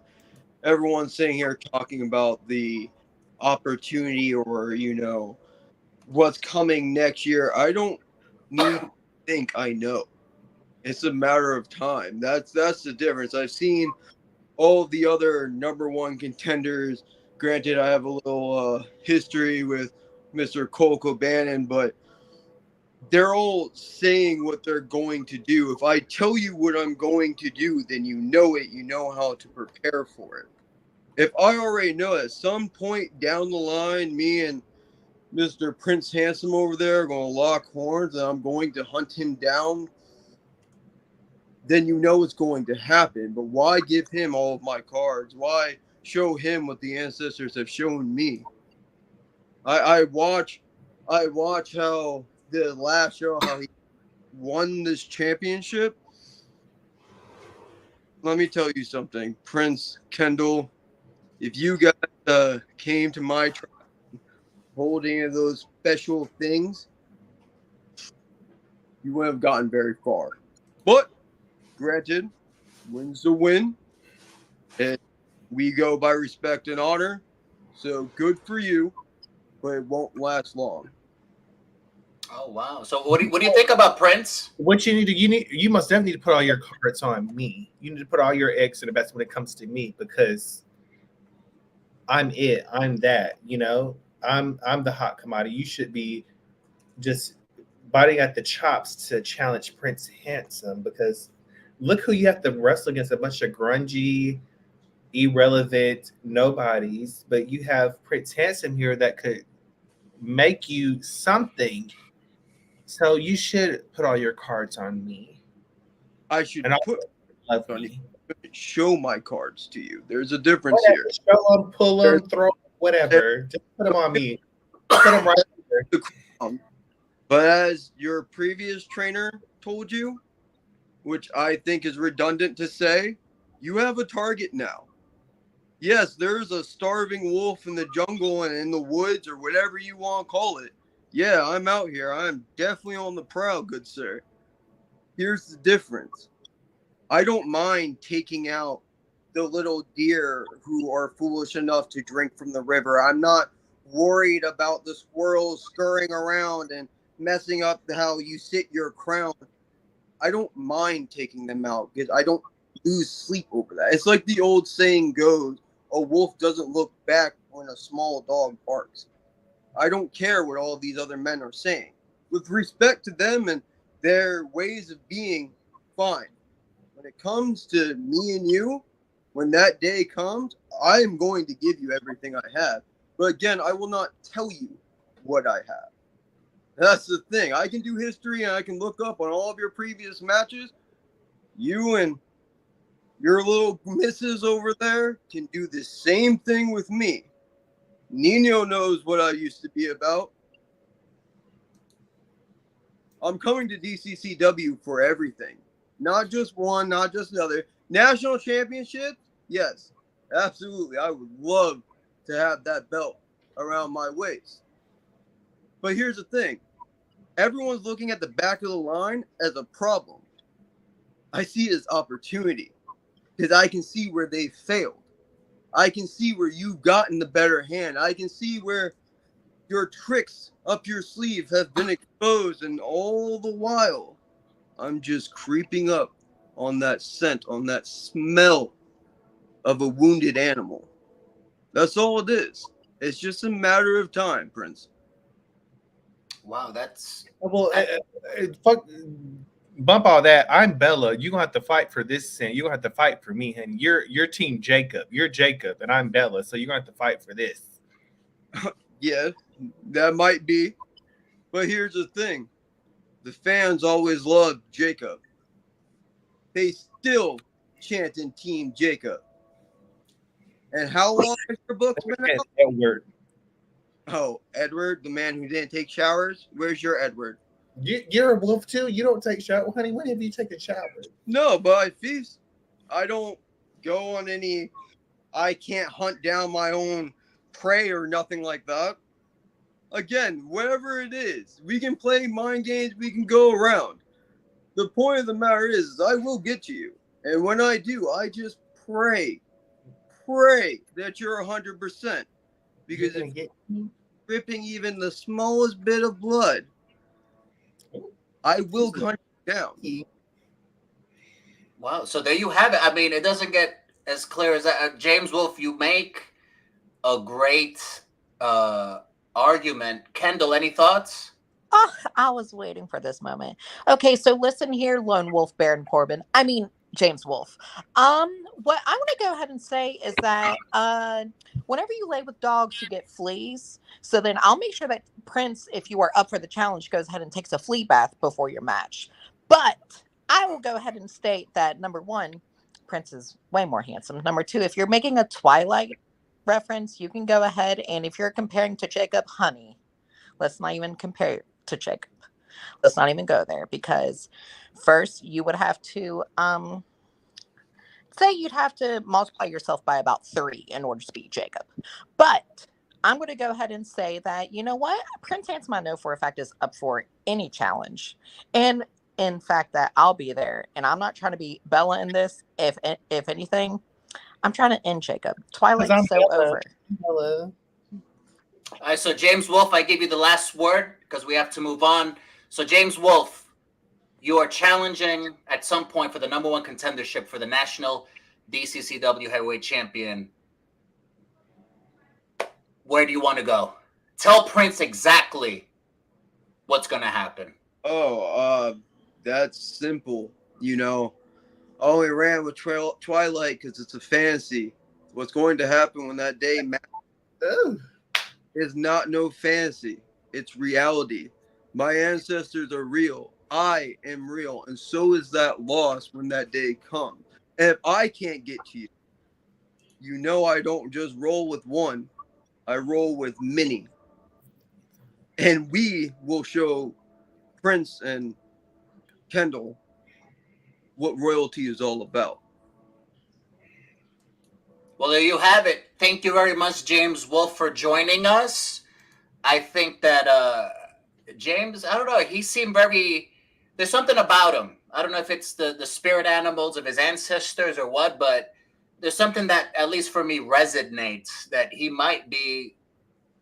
Everyone's sitting here talking about the opportunity or, what's coming next year. I don't need to think I know. It's a matter of time. That's the difference. I've seen all of the other number one contenders. Granted, I have a little history with Mr. Cole Cobain, but they're all saying what they're going to do. If I tell you what I'm going to do, then you know it. You know how to prepare for it. If I already know at some point down the line, me and Mr. Prince Handsome over there are going to lock horns and I'm going to hunt him down, then you know it's going to happen. But why give him all of my cards? Why show him what the ancestors have shown me. I watch how the last show how he won this championship. Let me tell you something, Prince Kendall. If you guys came to my trial holding of those special things, you wouldn't have gotten very far. But granted, win's a win. And we go by respect and honor. So good for you, but it won't last long. Oh wow! So what do you think about Prince? What you must definitely need to put all your cards on me. You need to put all your eggs in the basket when it comes to me, because I'm it. I'm that. I'm the hot commodity. You should be just biting at the chops to challenge Prince Handsome, because look who you have to wrestle against, a bunch of grungy, irrelevant nobodies, but you have Prince Handsome here that could make you something. So you should put all your cards on me. I should And I'll put love on me. you, show my cards to you. There's a difference Whatever. here. Show them, pull them, throw them, whatever. Just put them on me. Put them right here. But as your previous trainer told you, which I think is redundant to say, you have a target now. Yes, there's a starving wolf in the jungle and in the woods or whatever you want to call it. Yeah, I'm out here. I'm definitely on the prowl, good sir. Here's the difference. I don't mind taking out the little deer who are foolish enough to drink from the river. I'm not worried about the squirrels scurrying around and messing up how you sit your crown. I don't mind taking them out because I don't lose sleep over that. It's like the old saying goes, a wolf doesn't look back when a small dog barks. I don't care what all these other men are saying. With respect to them and their ways of being, fine. When it comes to me and you, when that day comes, I am going to give you everything I have. But again, I will not tell you what I have. That's the thing. I can do history and I can look up on all of your previous matches. You and your little missus over there can do the same thing with me. Nino knows what I used to be about. I'm coming to DCCW for everything. Not just one, not just another. National championship? Yes, absolutely. I would love to have that belt around my waist. But here's the thing. Everyone's looking at the back of the line as a problem. I see it as opportunity because I can see where they failed. I can see where you've gotten the better hand. I can see where your tricks up your sleeve have been exposed, and all the while, I'm just creeping up on that scent, on that smell of a wounded animal. That's all it is. It's just a matter of time, Prince. Wow, that's Well, fuck, bump all that. I'm Bella. You're gonna have to fight for this, and you're gonna have to fight for me. And you're Team Jacob. You're Jacob, and I'm Bella. So you're gonna have to fight for this. Yeah, that might be. But here's the thing. The fans always loved Jacob. They still chanting Team Jacob. And how long has your book's been out? Edward. Oh, Edward, the man who didn't take showers? Where's your Edward? You're a wolf too. You don't take shower, honey. When have you taken a shower? No, but I feast. I don't go on any. I can't hunt down my own prey or nothing like that. Again, whatever it is, we can play mind games. We can go around. The point of the matter is I will get to you, and when I do, I just pray that you're 100%. Because if you're ripping even the smallest bit of blood, I will hunt you down. wow. So there you have it. I mean, it doesn't get as clear as that. James Wolfe, you make a great argument. Kendall, any thoughts? Oh, I was waiting for this moment. Okay, so listen here, Lone Wolf, Baron Corbin. I mean, James Wolfe. What I want to go ahead and say is that whenever you lay with dogs, you get fleas. So then I'll make sure that Prince, if you are up for the challenge, goes ahead and takes a flea bath before your match. But I will go ahead and state that number one, Prince is way more handsome. Number two, if you're making a Twilight reference, you can go ahead, and if you're comparing to Jacob, honey, let's not even compare to Jacob. Let's not even go there, because first you would have to say you'd have to multiply yourself by about 3 in order to beat Jacob. But I'm going to go ahead and say that, you know what? Prince Handsome, I know for a fact, is up for any challenge. And in fact, that I'll be there. And I'm not trying to be Bella in this. If anything, I'm trying to end Jacob. Twilight's so over. Hello. All right, so James Wolf, I give you the last word because we have to move on. So James Wolf, you are challenging at some point for the #1 contendership for the National DCCW Heavyweight Champion. Where do you want to go? Tell Prince exactly what's going to happen. That's simple. You know, I only ran with Twilight because it's a fantasy. What's going to happen when that day is not no fantasy. It's reality. My ancestors are real. I am real. And so is that loss when that day comes. And if I can't get to you, you know I don't just roll with one. I roll with many. And we will show Prince and Kendall what royalty is all about. Well, there you have it. Thank you very much, James Wolf, for joining us. I think that James, I don't know, he seemed very, there's something about him. I don't know if it's the spirit animals of his ancestors or what, but there's something that, at least for me, resonates, that he might be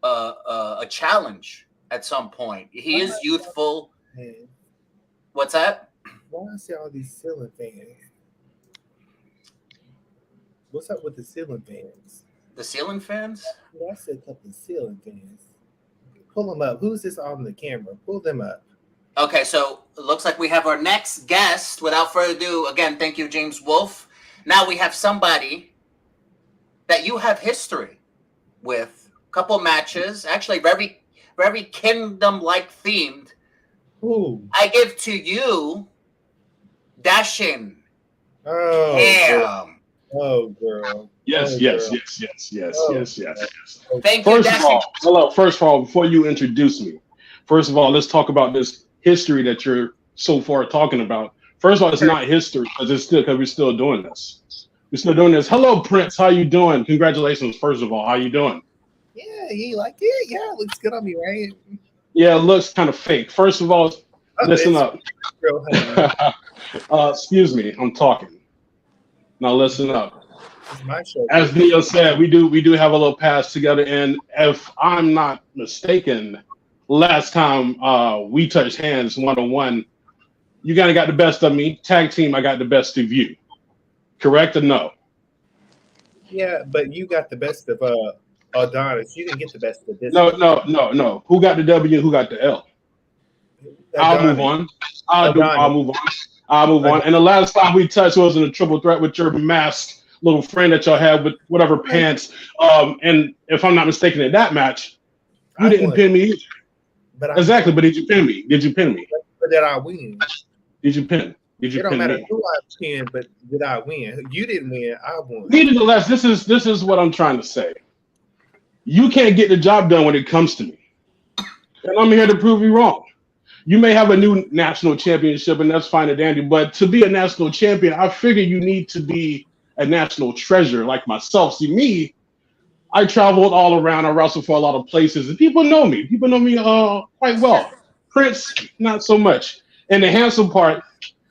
a challenge at some point. He is youthful. Man, What's that? why I see all these ceiling fans? What's up with the ceiling fans? The ceiling fans? Well, I said a couple of ceiling fans. Pull them up. Who's this on the camera? Pull them up. Okay, so it looks like we have our next guest. Without further ado, again, thank you, James Wolf. Now we have somebody that you have history with. A couple matches, actually very, very kingdom-like themed. Ooh. I give to you Dashing Oh, Ham. oh, girl. Yes, Oh, yes, girl. yes, yes, yes, Oh, yes, yes. Thank you, First of Dashing. all, hello. First of all, before you introduce me, first of all, let's talk about this history that you're so far talking about. First of all, it's not history because we're still doing this. We're still doing this. Hello, Prince. How you doing? Congratulations. First of all, how you doing? Yeah, you like it? Yeah, it looks good on me, right? Yeah, it looks kind of fake. First of all, listen it's up. real, honey. Excuse me, I'm talking. Now listen up. It's my show. As Neil said, we do have a little pass together, and if I'm not mistaken, last time we touched hands 1-on-1, you kind of got the best of me. Tag team, I got the best of you. Correct or no? Yeah, but you got the best of Adonis. You didn't get the best of this. No. Who got the W? Who got the L? I'll move on. I'll move on. And the last time we touched was in a triple threat with your masked little friend that y'all had with whatever pants. And if I'm not mistaken, in that match, you didn't pin me either. But did you pin me? Did you pin me? But did I win? Did you pin? Did you It don't pin matter me? who I pinned, but did I win? You didn't win. I won. Nevertheless, this is what I'm trying to say. You can't get the job done when it comes to me. And I'm here to prove you wrong. You may have a new national championship, and that's fine and dandy, but to be a national champion, I figure you need to be a national treasure like myself. See, me, I traveled all around. I wrestled for a lot of places, and people know me. People know me quite well. Prince, not so much. And the handsome part,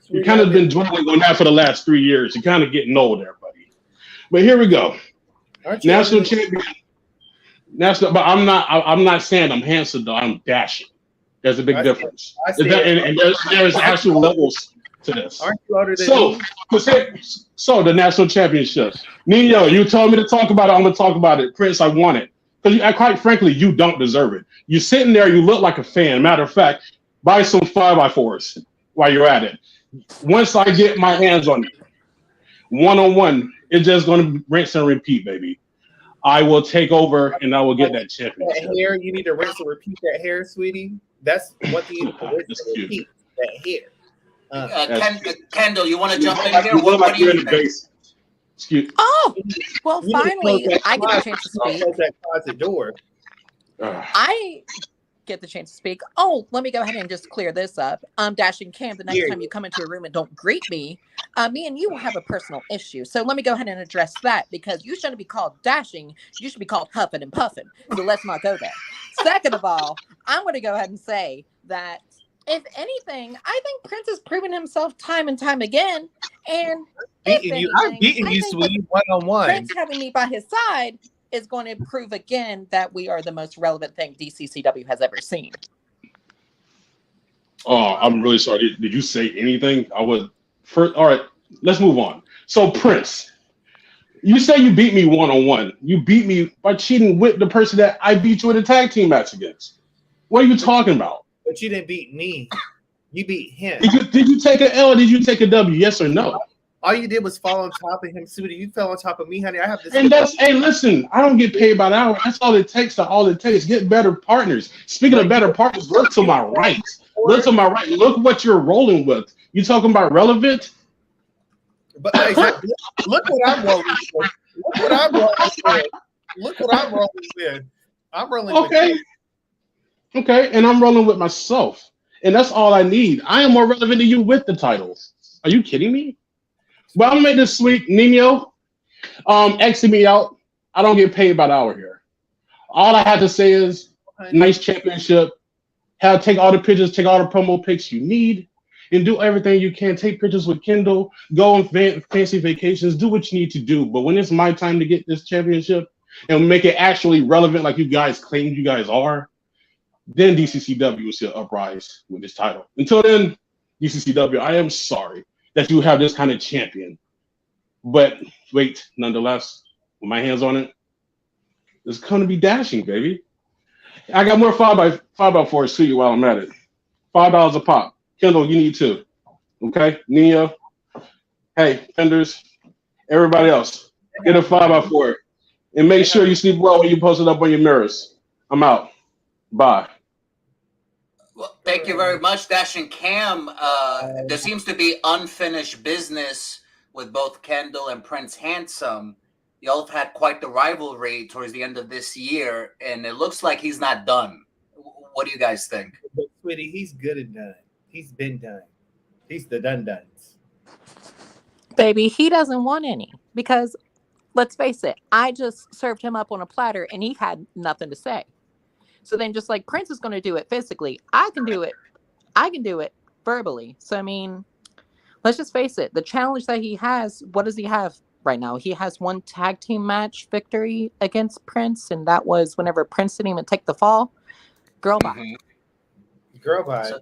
you kind of been dwelling on that for the last 3 years. You're kind of getting old there, buddy. But here we go. National champion. National, but I'm not saying I'm handsome though. I'm dashing. There's a big difference. And there's actual levels to this. Aren't you older than me? So the national championship. Nino, you told me to talk about it. I'm gonna talk about it. Prince, I want it. Because quite frankly, you don't deserve it. You're sitting there, you look like a fan. Matter of fact, buy some 5x4s while you're at it. Once I get my hands on it, 1-on-1, it's just gonna rinse and repeat, baby. I will take over and I will get that championship. That hair, you need to rinse and repeat that hair, sweetie. That's one thing you need to rinse and repeat. That hair. Kendall, you want to jump in here? You look like you're in the basement. Excuse. Oh, well, You need to finally, close that I get the closet- chance to speak. Close that closet door. I get the chance to speak. Oh, let me go ahead and just clear this up. Dashing Cam, the next Yeah. time you come into a room and don't greet me, me and you will have a personal issue. So let me go ahead and address that, because you shouldn't be called Dashing. You should be called Huffing and Puffing. So let's not go there. Second of all, I'm going to go ahead and say that if anything, I think Prince has proven himself time and time again. And if Beating you, anything, I'm beating I you, think with sweetie, one-on-one. Prince having me by his side is going to prove again that we are the most relevant thing DCCW has ever seen. Oh, I'm really sorry. Did you say anything? I was first. All right, let's move on. So, Prince, you say you beat me one-on-one. You beat me by cheating with the person that I beat you in a tag team match against. What are you talking about? But you didn't beat me. You beat him. Did you take an L or did you take a W? Yes or no? All you did was fall on top of him, sweetie. You fell on top of me, honey. I have this. And that's, hey, listen, I don't get paid by the hour. That's all it takes. All it takes. Get better partners. Speaking of better partners, look to my right. Look to my right. Look what you're rolling with. You talking about relevant? But exactly. Look what I'm rolling with. Look what I'm rolling with. Look what I'm rolling with. I'm rolling Okay. with. Okay, and I'm rolling with myself. And that's all I need. I am more relevant than you with the titles. Are you kidding me? Well, I'm gonna make this sweet. Nino, exit me out. I don't get paid by the hour here. All I have to say is nice championship. Take all the pictures, take all the promo pics you need, and do everything you can. Take pictures with Kendall, go on fancy vacations, do what you need to do. But when it's my time to get this championship and make it actually relevant like you guys claim you guys are, then DCCW will see an uprise with this title. Until then, DCCW, I am sorry that you have this kind of champion. But wait, nonetheless, with my hands on it, it's going to be Dashing, baby. I got more 5x4s to you while I'm at it. $5 a pop. Kendall, you need two. Okay? Nia. Hey, Fenders. Everybody else, get a 5x4. And make sure you sleep well when you post it up on your mirrors. I'm out. Bye. Well, thank you very much, Dash and Cam. There seems to be unfinished business with both Kendall and Prince Handsome. Y'all have had quite the rivalry towards the end of this year, and it looks like he's not done. What do you guys think? But, sweetie, he's good and done. He's been done. He's the done-duns. Baby, he doesn't want any, because let's face it, I just served him up on a platter and he had nothing to say. So then, just like Prince is going to do it physically, I can do it. I can do it verbally. So, I mean, let's just face it. The challenge that he has, what does he have right now? He has one tag team match victory against Prince, and that was whenever Prince didn't even take the fall. Girl, bye. Mm-hmm. Girl, bye.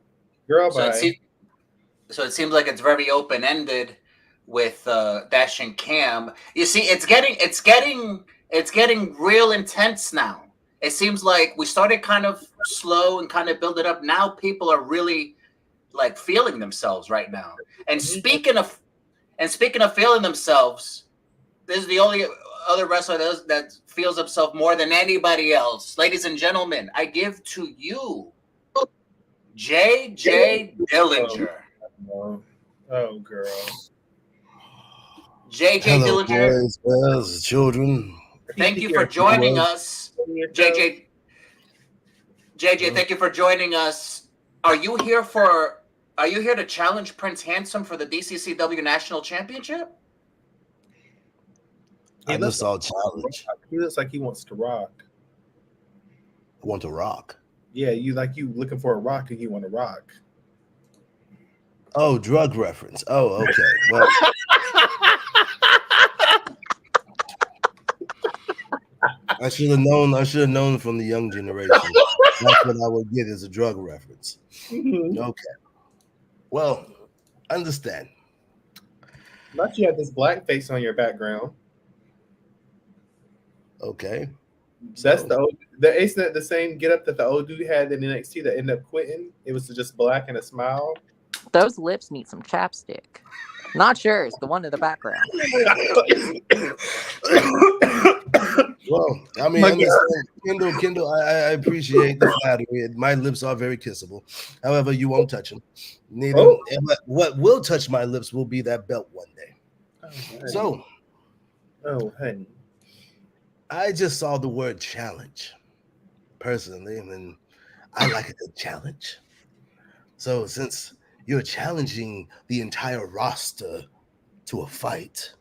So it seems like it's very open-ended with Dash and Cam. You see, it's getting real intense now. It seems like we started kind of slow and kind of build it up. Now people are really like feeling themselves right now. And speaking of feeling themselves, this is the only other wrestler that feels himself more than anybody else. Ladies and gentlemen, I give to you JJ Dillinger. Oh, girl. JJ Hello, Dillinger. boys, girls, children. Thank you for joining us. JJ, thank you for joining us. Are you here to challenge Prince Handsome for the DCCW National Championship? I just saw a challenge. He looks like he wants to rock. I want to rock. Yeah, you looking for a rock and you want to rock. Oh, drug reference. Oh, okay. Well, I should have known. I should have known from the young generation. That's what I would get as a drug reference. Okay. Well, understand. Not you have this black face on your background. Okay. So that's the same get up that the old dude had in NXT that ended up quitting. It was just black and a smile. Those lips need some chapstick. Not yours, the one in the background. Well, I mean, understand, Kendall, I appreciate the flattery. My lips are very kissable. However, you won't touch them. Neither. What will touch my lips will be that belt one day. Okay. So, Oh, honey. I just saw the word challenge personally, and I like a good challenge. So since you're challenging the entire roster to a fight,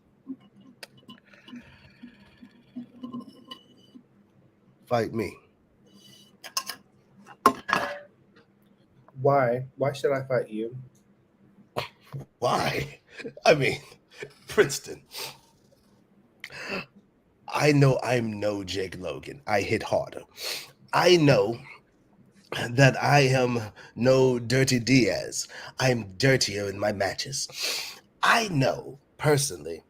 fight me. Why? Why should I fight you? Why? I mean, Princeton. I know I'm no Jake Logan. I hit harder. I know that I am no Dirty Diaz. I'm dirtier in my matches. I know personally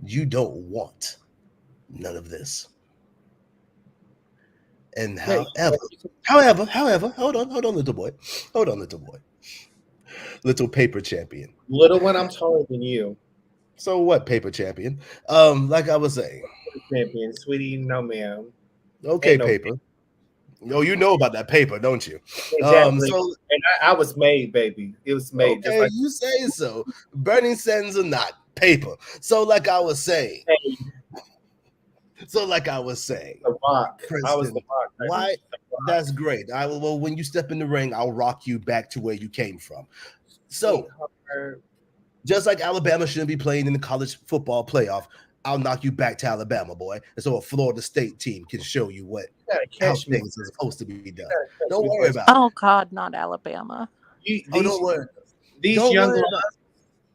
you don't want none of this. And Wait, however, hold on, little boy, little paper champion. little one, I'm taller than you. So what, paper champion? Like I was saying, Champion, sweetie, no ma'am. okay, Ain't no paper. Oh, you know about that paper, don't you? exactly. So And I was made, baby. It was made just okay, like you say so. Burning sands or not, paper. So like I was saying, the rock. I was the Princeton, rock. baby. why? The rock. That's great. Well, when you step in the ring, I'll rock you back to where you came from. So Sweetheart. just like Alabama shouldn't be playing in the college football playoff, I'll knock you back to Alabama, boy. And so a Florida State team can show you what You gotta how catch me. things are supposed to be done. You gotta catch Don't me worry first. about it. Oh God, not Alabama. Oh, don't worry. These Don't young worry lions, about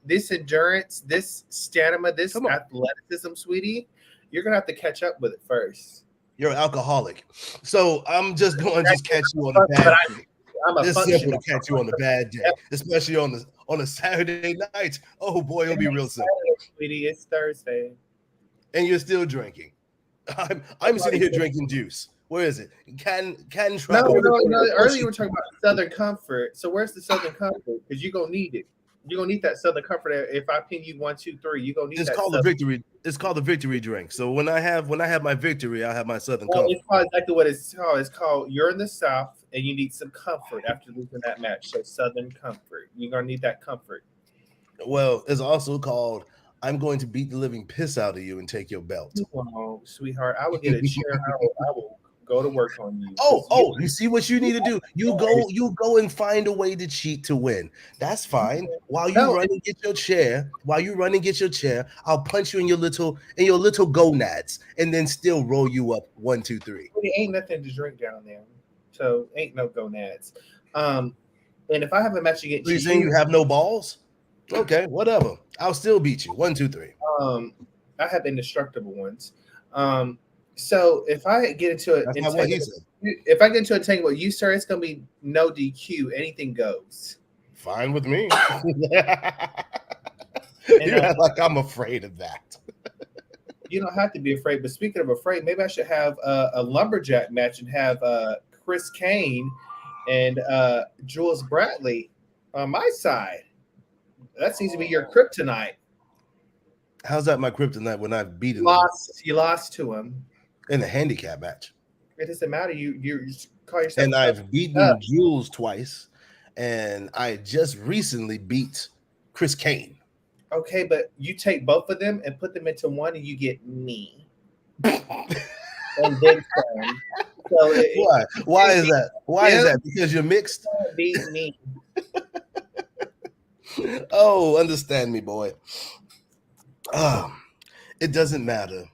this endurance, this stamina, this Come on. athleticism, sweetie, you're gonna have to catch up with it first. You're an alcoholic. So I'm just going to just catch you on a But bad day. I'm a It's simple functional. to catch you on a bad day, especially on a Saturday night. Oh boy, it'll be real simple. Sweetie, it's Thursday. And you're still drinking. I'm sitting here drinking juice. Where is it? Can No, travel. earlier you were talking about Southern Comfort. So where's the Southern Comfort? Because you're gonna need it. You're gonna need that Southern Comfort. If I pin you 1, 2, 3, you're gonna need It's that. called the Southern. victory. It's called the victory drink. So when I have my victory, I have my Southern Well, Comfort. it's called exactly what it's called. It's called you're in the South and you need some comfort after losing that match. So Southern Comfort. You're gonna need that comfort. Well, it's also called I'm going to beat the living piss out of you and take your belt. Oh, sweetheart, I will get a chair. I will go to work on you. Oh, you see what you need to do? You go and find a way to cheat to win. That's fine. While you run and get your chair, I'll punch you in your little gonads and then still roll you up 1, 2, 3. There ain't nothing to drink down there, so ain't no gonads. And if I have a match against you, saying you have no balls? Okay, whatever. I'll still beat you. 1, 2, 3. I have indestructible ones. So if I get into it, That's not what he said. If I get into a tangle with you, sir, it's gonna be no DQ. Anything goes. Fine with me. You're like I'm afraid of that. You don't have to be afraid. But speaking of afraid, maybe I should have a lumberjack match and have Chris Kane and Jules Bradley on my side. That seems to be your kryptonite. How's that my kryptonite when I've beaten You lost to him in a handicap match? It doesn't matter. You call yourself. And I've beaten Jules twice, and I just recently beat Chris Kane. Okay, but you take both of them and put them into one, and you get me. And then some. So Why is that? Why is that? Because you're mixed? Beat me. Oh, understand me, boy. It doesn't matter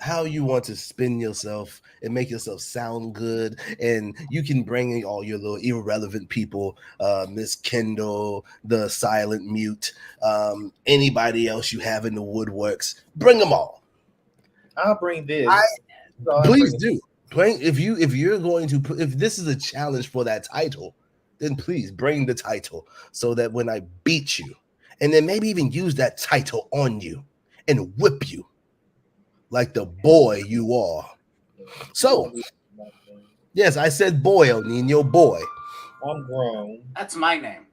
how you want to spin yourself and make yourself sound good, and you can bring in all your little irrelevant people, Miss Kendall, the silent mute, anybody else you have in the woodworks. Bring them all. I'll bring this. Please do. If you're going to put, if this is a challenge for that title, then please bring the title so that when I beat you, and then maybe even use that title on you and whip you like the boy you are. So, yes, I said boy, El Nino, boy. I'm grown. That's my name.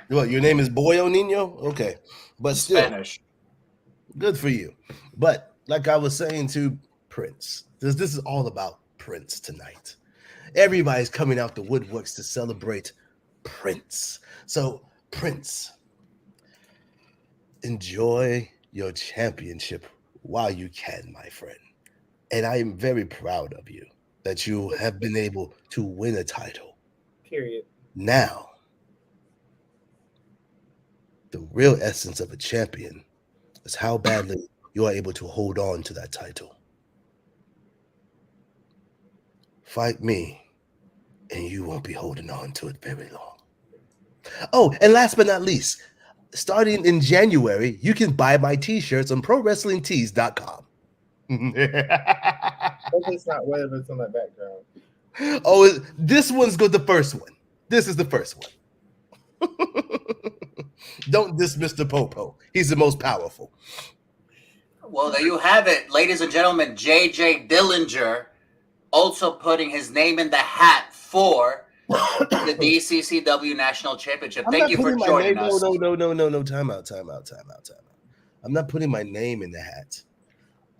What, your name is Boy El Nino? Okay. But still, Spanish. Good for you. But like I was saying to Prince, this is all about Prince tonight. Everybody's coming out the woodworks to celebrate Prince. So, Prince, enjoy your championship while you can, my friend. And I am very proud of you that you have been able to win a title. Period. Now, the real essence of a champion is how badly you are able to hold on to that title. Fight me, and you won't be holding on to it very long. Oh, and last but not least, starting in January, you can buy my t-shirts on ProWrestlingTees.com. It's not whatever's on that background. Oh, this one's good. The first one. This is the first one. Don't dismiss the Popo. He's the most powerful. Well, there you have it, ladies and gentlemen. JJ Dillinger also putting his name in the hat for the DCCW National Championship. Thank you for joining us. No. Time out. I'm not putting my name in the hat.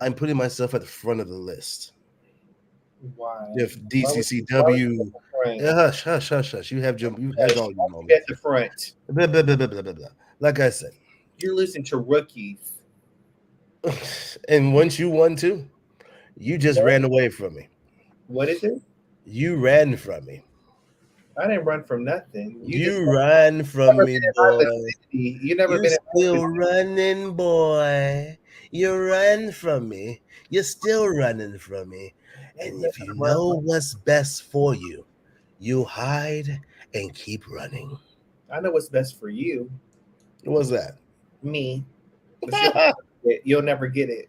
I'm putting myself at the front of the list. Why? If DCCW, hush. You have all your moments at the front. Blah, blah, blah, blah, blah, blah. Like I said, you're listening to rookies. And once you won too, you just ran away from me. What is it? You ran from me. I didn't run from nothing. You ran from me, boy. You never been still running, boy. You ran from me. You're still running from me. And if you know what's best for you, you hide and keep running. I know what's best for you. What's that? Me. You'll never get it.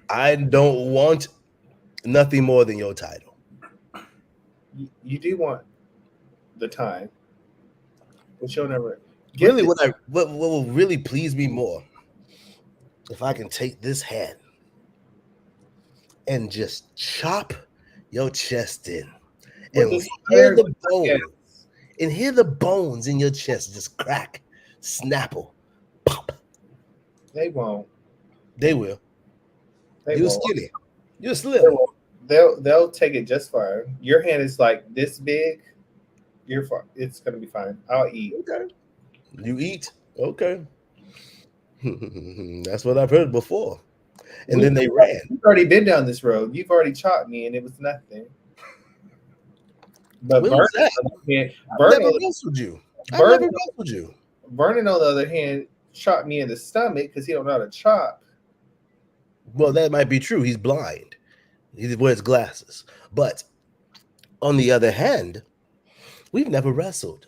I don't want nothing more than your title. You do want the time, but you'll never get really it. What will really please me more, if I can take this hand and just chop your chest in and hear the bones, and hear the bones in your chest just crack, snapple, pop. They won't. They will. You're skinny. You're slim. They'll take it just fine. Your hand is like this big. You're fine. It's gonna be fine. I'll eat. Okay. You eat? Okay. That's what I've heard before. And then they ran. You've already been down this road. You've already chopped me, and it was nothing. But Vernon, never wrestled you. Vernon, on the other hand, chopped me in the stomach because he don't know how to chop. Well, that might be true. He's blind. He wears glasses. But on the other hand, we've never wrestled.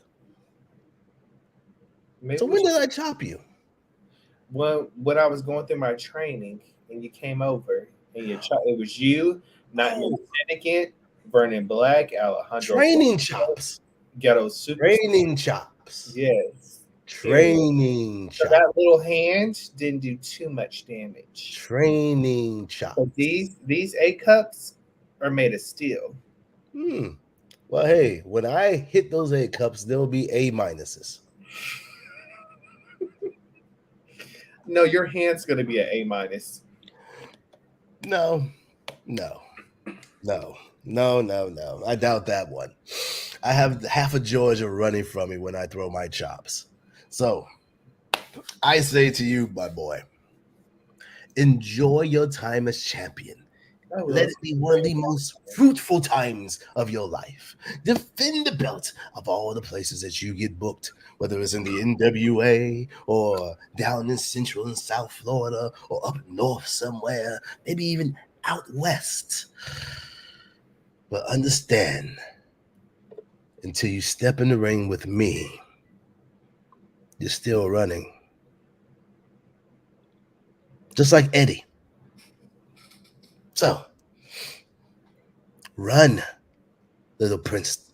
So when did I chop you? Well, when I was going through my training and you came over and it was you, not your syndicate, Vernon Black, Alejandro. Training chops. Ghetto Super. Training chops. Yes. Training chops. So that little hand didn't do too much damage. Training chops. So these A cups are made of steel. Well, hey, when I hit those A cups, there will be A minuses. No, your hand's going to be an A minus. No. I doubt that one. I have half of Georgia running from me when I throw my chops. So I say to you, my boy, enjoy your time as champion. Let it be one of the most fruitful times of your life. Defend the belt of all the places that you get booked, whether it's in the NWA or down in Central and South Florida or up north somewhere, maybe even out west. But understand, until you step in the ring with me, you're still running. Just like Eddie. So, run, little prince.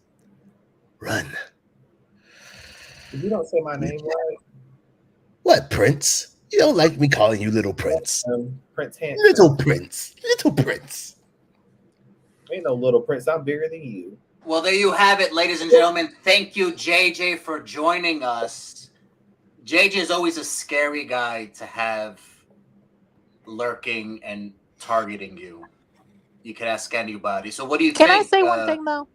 Run. You don't say my name right. What, Prince? You don't like me calling you Little Prince. Prince Hanson. Little Prince. Little Prince. Ain't no Little Prince. I'm bigger than you. Well, there you have it, ladies and gentlemen. Thank you, JJ, for joining us. JJ is always a scary guy to have lurking and targeting you. You can ask anybody. So what do you think? Can I say one thing, though?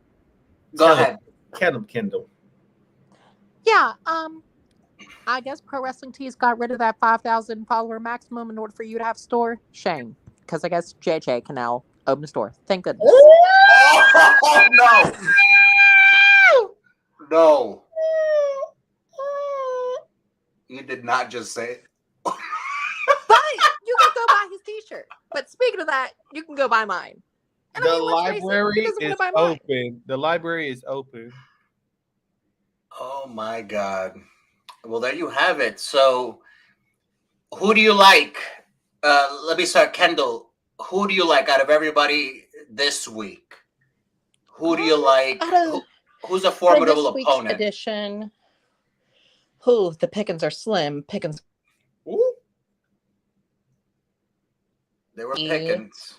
Go ahead. Kendall. Yeah, I guess Pro Wrestling Tees got rid of that 5,000 follower maximum in order for you to have a store. Shame, because I guess JJ can now open a store. Thank goodness. Oh no! No, you did not just say it. But you can go buy his T-shirt. But speaking of that, you can go buy mine. And The I mean, let's face it, library who doesn't want is to buy mine? open. The library is open. Oh my God. Well, there you have it. So, who do you like? Let me start, Kendall. Who do you like out of everybody this week? Who do you like? Who's a For formidable this week's opponent? edition, the pickings are slim. Pickings. Ooh. They were pickings.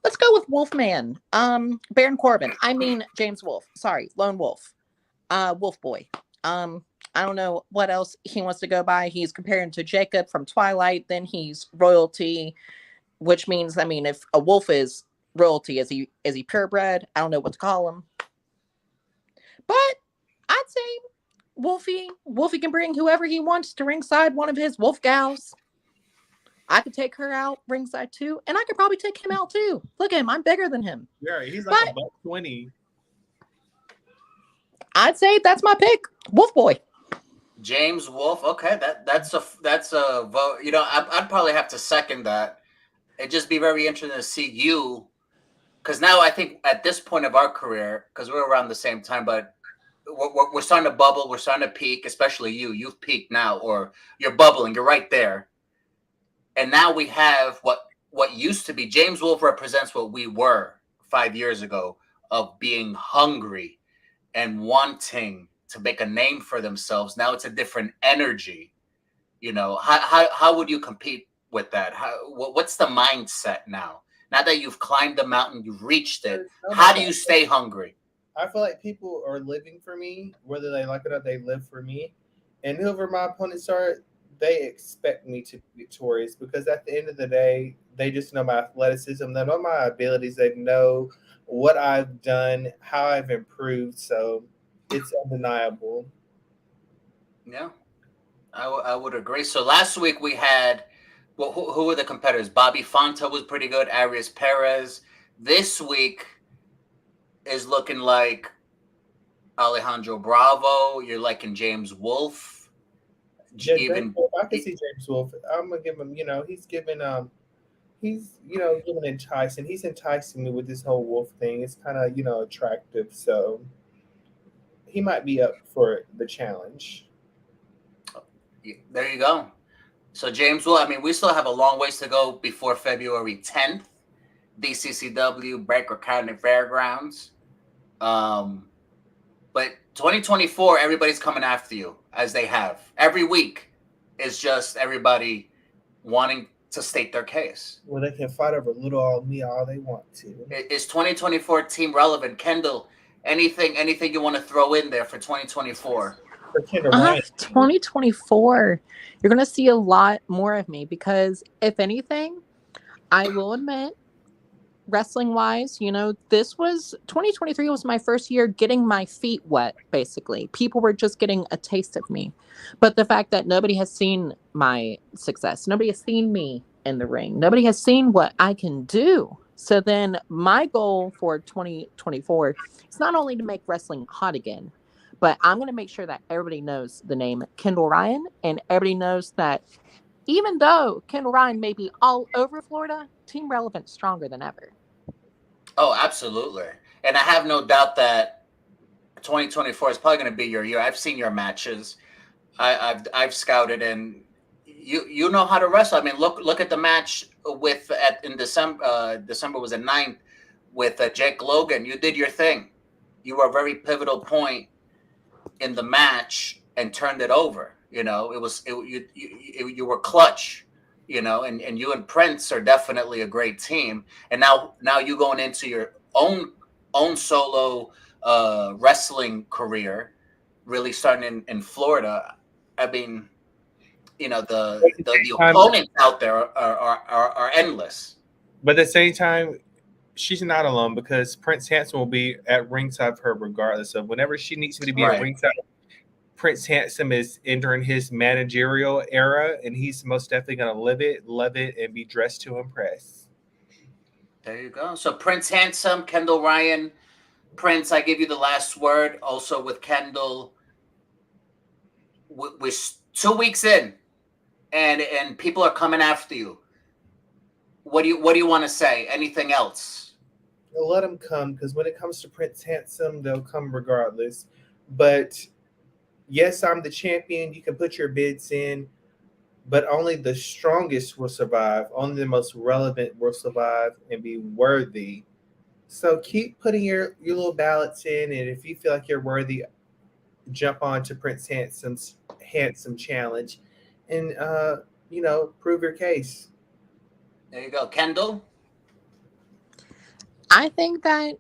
Let's go with Wolfman. Baron Corbin. I mean James Wolf. Sorry, Lone Wolf. Wolf Boy. I don't know what else he wants to go by. He's comparing to Jacob from Twilight. Then he's royalty, which means, I mean, if a wolf is royalty, is he purebred? I don't know what to call him. But I'd say Wolfie can bring whoever he wants to ringside, one of his wolf gals. I could take her out ringside too, and I could probably take him out too. Look at him, I'm bigger than him. Yeah, he's like $120. I'd say that's my pick, Wolf Boy. James Wolf. Okay, that's a vote. You know, I'd probably have to second that. It'd just be very interesting to see you, because now I think at this point of our career, because we're around the same time, but we're starting to bubble, we're starting to peak, especially you. You've peaked now, or you're bubbling. You're right there. And now we have what used to be. James Wolf represents what we were 5 years ago, of being hungry and wanting to make a name for themselves. Now it's a different energy. You know, how would you compete with that? What's the mindset now? Now that you've climbed the mountain, you've reached it, how do you stay hungry? I feel like people are living for me, whether they like it or not, they live for me. And whoever my opponents are, they expect me to be victorious, because at the end of the day, they just know my athleticism, they know my abilities, they know what I've done, how I've improved. So it's undeniable. Yeah, I would agree. So last week we had, well, who were the competitors? Bobby Fonta was pretty good. Arias Perez. This week is looking like Alejandro Bravo. You're liking James Wolf. James Wolf, I can see James Wolf. I'm gonna give him. You know, he's giving enticing. He's enticing me with this whole wolf thing. It's kind of attractive. So he might be up for the challenge. There you go. So James Wolf. I mean, we still have a long ways to go before February 10th. DCCW Breaker County Fairgrounds. But 2024, everybody's coming after you, as they have. Every week is just everybody wanting to state their case. Well, they can fight over little old me all they want to. Is 2024 team relevant? Kendall, anything you want to throw in there for 2024? For Kendall Ryan. 2024, you're going to see a lot more of me, because if anything, I will admit, wrestling wise, 2023 was my first year getting my feet wet. Basically, people were just getting a taste of me, but the fact that nobody has seen my success, nobody has seen me in the ring, nobody has seen what I can do. So then my goal for 2024 is not only to make wrestling hot again, but I'm going to make sure that everybody knows the name Kendall Ryan, and everybody knows that even though Kendall Ryan may be all over Florida, Team Relevant's stronger than ever. Oh, absolutely. And I have no doubt that 2024 is probably going to be your year. I've seen your matches. I've scouted, and you know how to wrestle. I mean, look at the match in December. December was the 9th with Jake Logan. You did your thing. You were a very pivotal point in the match and turned it over. You know, you were clutch. You know, and you and Prince are definitely a great team. And now you going into your own solo wrestling career, really starting in Florida. I mean, the opponents out there are endless. But at the same time, she's not alone, because Prince Hansen will be at ringside for her regardless of whenever she needs me to be at ringside. Prince Handsome is entering his managerial era, and he's most definitely going to live it, love it, and be dressed to impress. There you go. So Prince Handsome, Kendall Ryan. Prince, I give you the last word. Also with Kendall, we're 2 weeks in, and people are coming after you. What do you want to say? Anything else? Let them come, because when it comes to Prince Handsome, they'll come regardless. But yes, I'm the champion. You can put your bids in, but only the strongest will survive. Only the most relevant will survive and be worthy. So keep putting your little ballots in, and if you feel like you're worthy, jump on to Prince Handsome's Handsome Challenge, and prove your case. There you go, Kendall. I think that,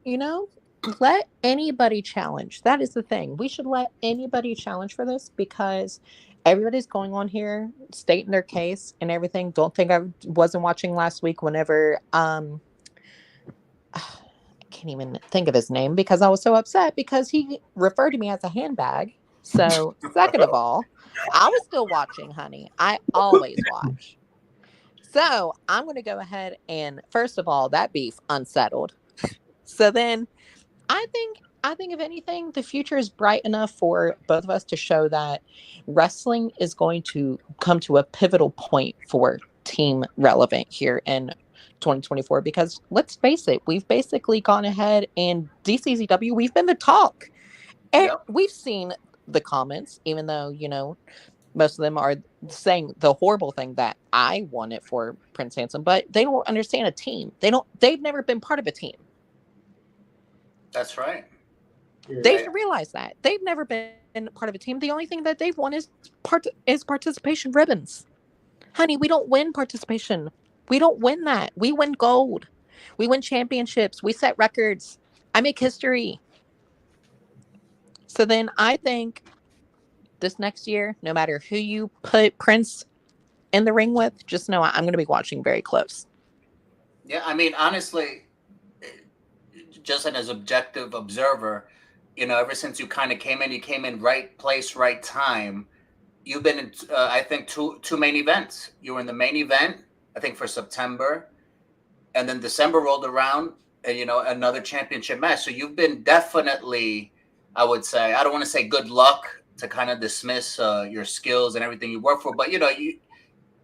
let anybody challenge. That is the thing. We should let anybody challenge for this, because everybody's going on here stating their case and everything. Don't think I wasn't watching last week whenever I can't even think of his name because I was so upset because he referred to me as a handbag. So, second of all, I was still watching, honey. I always watch. So, I'm going to go ahead and, first of all, that beef unsettled. So then I think if anything, the future is bright enough for both of us to show that wrestling is going to come to a pivotal point for Team Relevant here in 2024, because let's face it, we've basically gone ahead and DCCW, we've been the talk. And we've seen the comments, even though, most of them are saying the horrible thing that I wanted for Prince Handsome, but they don't understand a team. They've never been part of a team. That's right. They should realize that. They've never been part of a team. The only thing that they've won is participation ribbons. Honey, we don't win participation. We don't win that. We win gold. We win championships. We set records. I make history. So then I think this next year, no matter who you put Prince in the ring with, just know I'm going to be watching very close. Yeah, I mean, honestly, just as an objective observer, ever since you kind of came in right place, right time. You've been in, I think, two main events. You were in the main event, I think, for September, and then December rolled around, and another championship match. So you've been definitely, I would say, I don't want to say good luck to kind of dismiss your skills and everything you work for, but you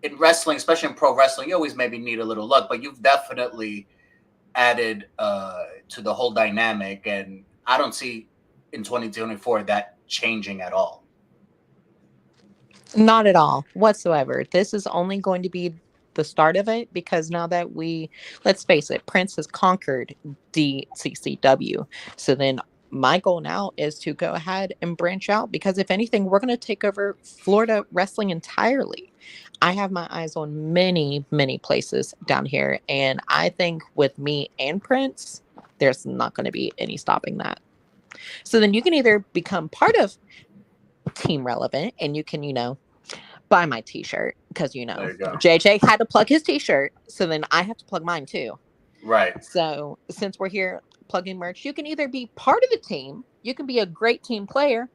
in wrestling, especially in pro wrestling, you always maybe need a little luck, but you've definitely added to the whole dynamic, and I don't see in 2024 that changing at all. Not at all whatsoever. This is only going to be the start of it, because now that let's face it, Prince has conquered DCCW. So then my goal now is to go ahead and branch out, because if anything, we're going to take over Florida wrestling entirely. I have my eyes on many, many places down here. And I think with me and Prince, there's not going to be any stopping that. So then you can either become part of Team Relevant, and you can, buy my t-shirt, because JJ had to plug his t-shirt, so then I have to plug mine too. Right. So since we're here plugging merch, you can either be part of the team, you can be a great team player,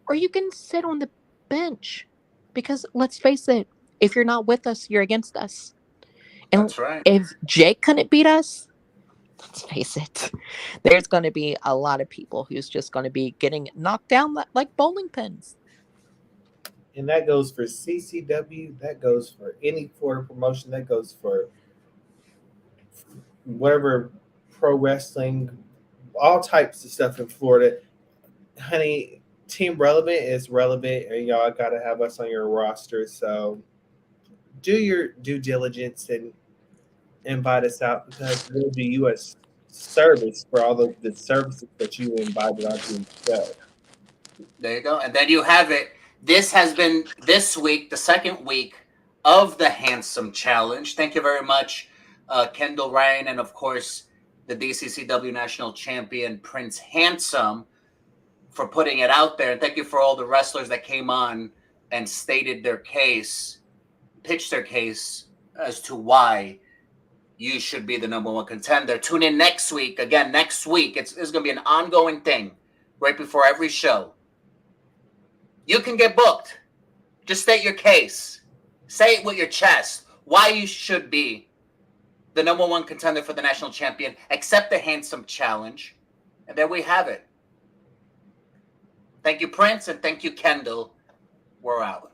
or you can sit on the bench, because let's face it, if you're not with us, you're against us. And that's right. If Jake couldn't beat us, let's face it, there's going to be a lot of people who's just going to be getting knocked down like bowling pins. And that goes for CCW, that goes for any Florida promotion, that goes for whatever pro wrestling, all types of stuff in Florida. Honey, Team Relevant is relevant, and y'all got to have us on your roster. So do your due diligence and invite us out, because we'll do you a service for all the services that you invited onto the show. There you go. And then you have it. This has been this week, the second week of the Handsome Challenge. Thank you very much, Kendall Ryan, and of course, the DCCW National Champion, Prince Handsome, for putting it out there. And thank you for all the wrestlers that came on and stated their case, pitched their case as to why you should be the number one contender. Tune in next week. Again, next week, it's going to be an ongoing thing right before every show. You can get booked. Just state your case. Say it with your chest. Why you should be the #1 contender for the national champion. Accept the handsome challenge. And there we have it. Thank you, Prince, and thank you, Kendall. We're out.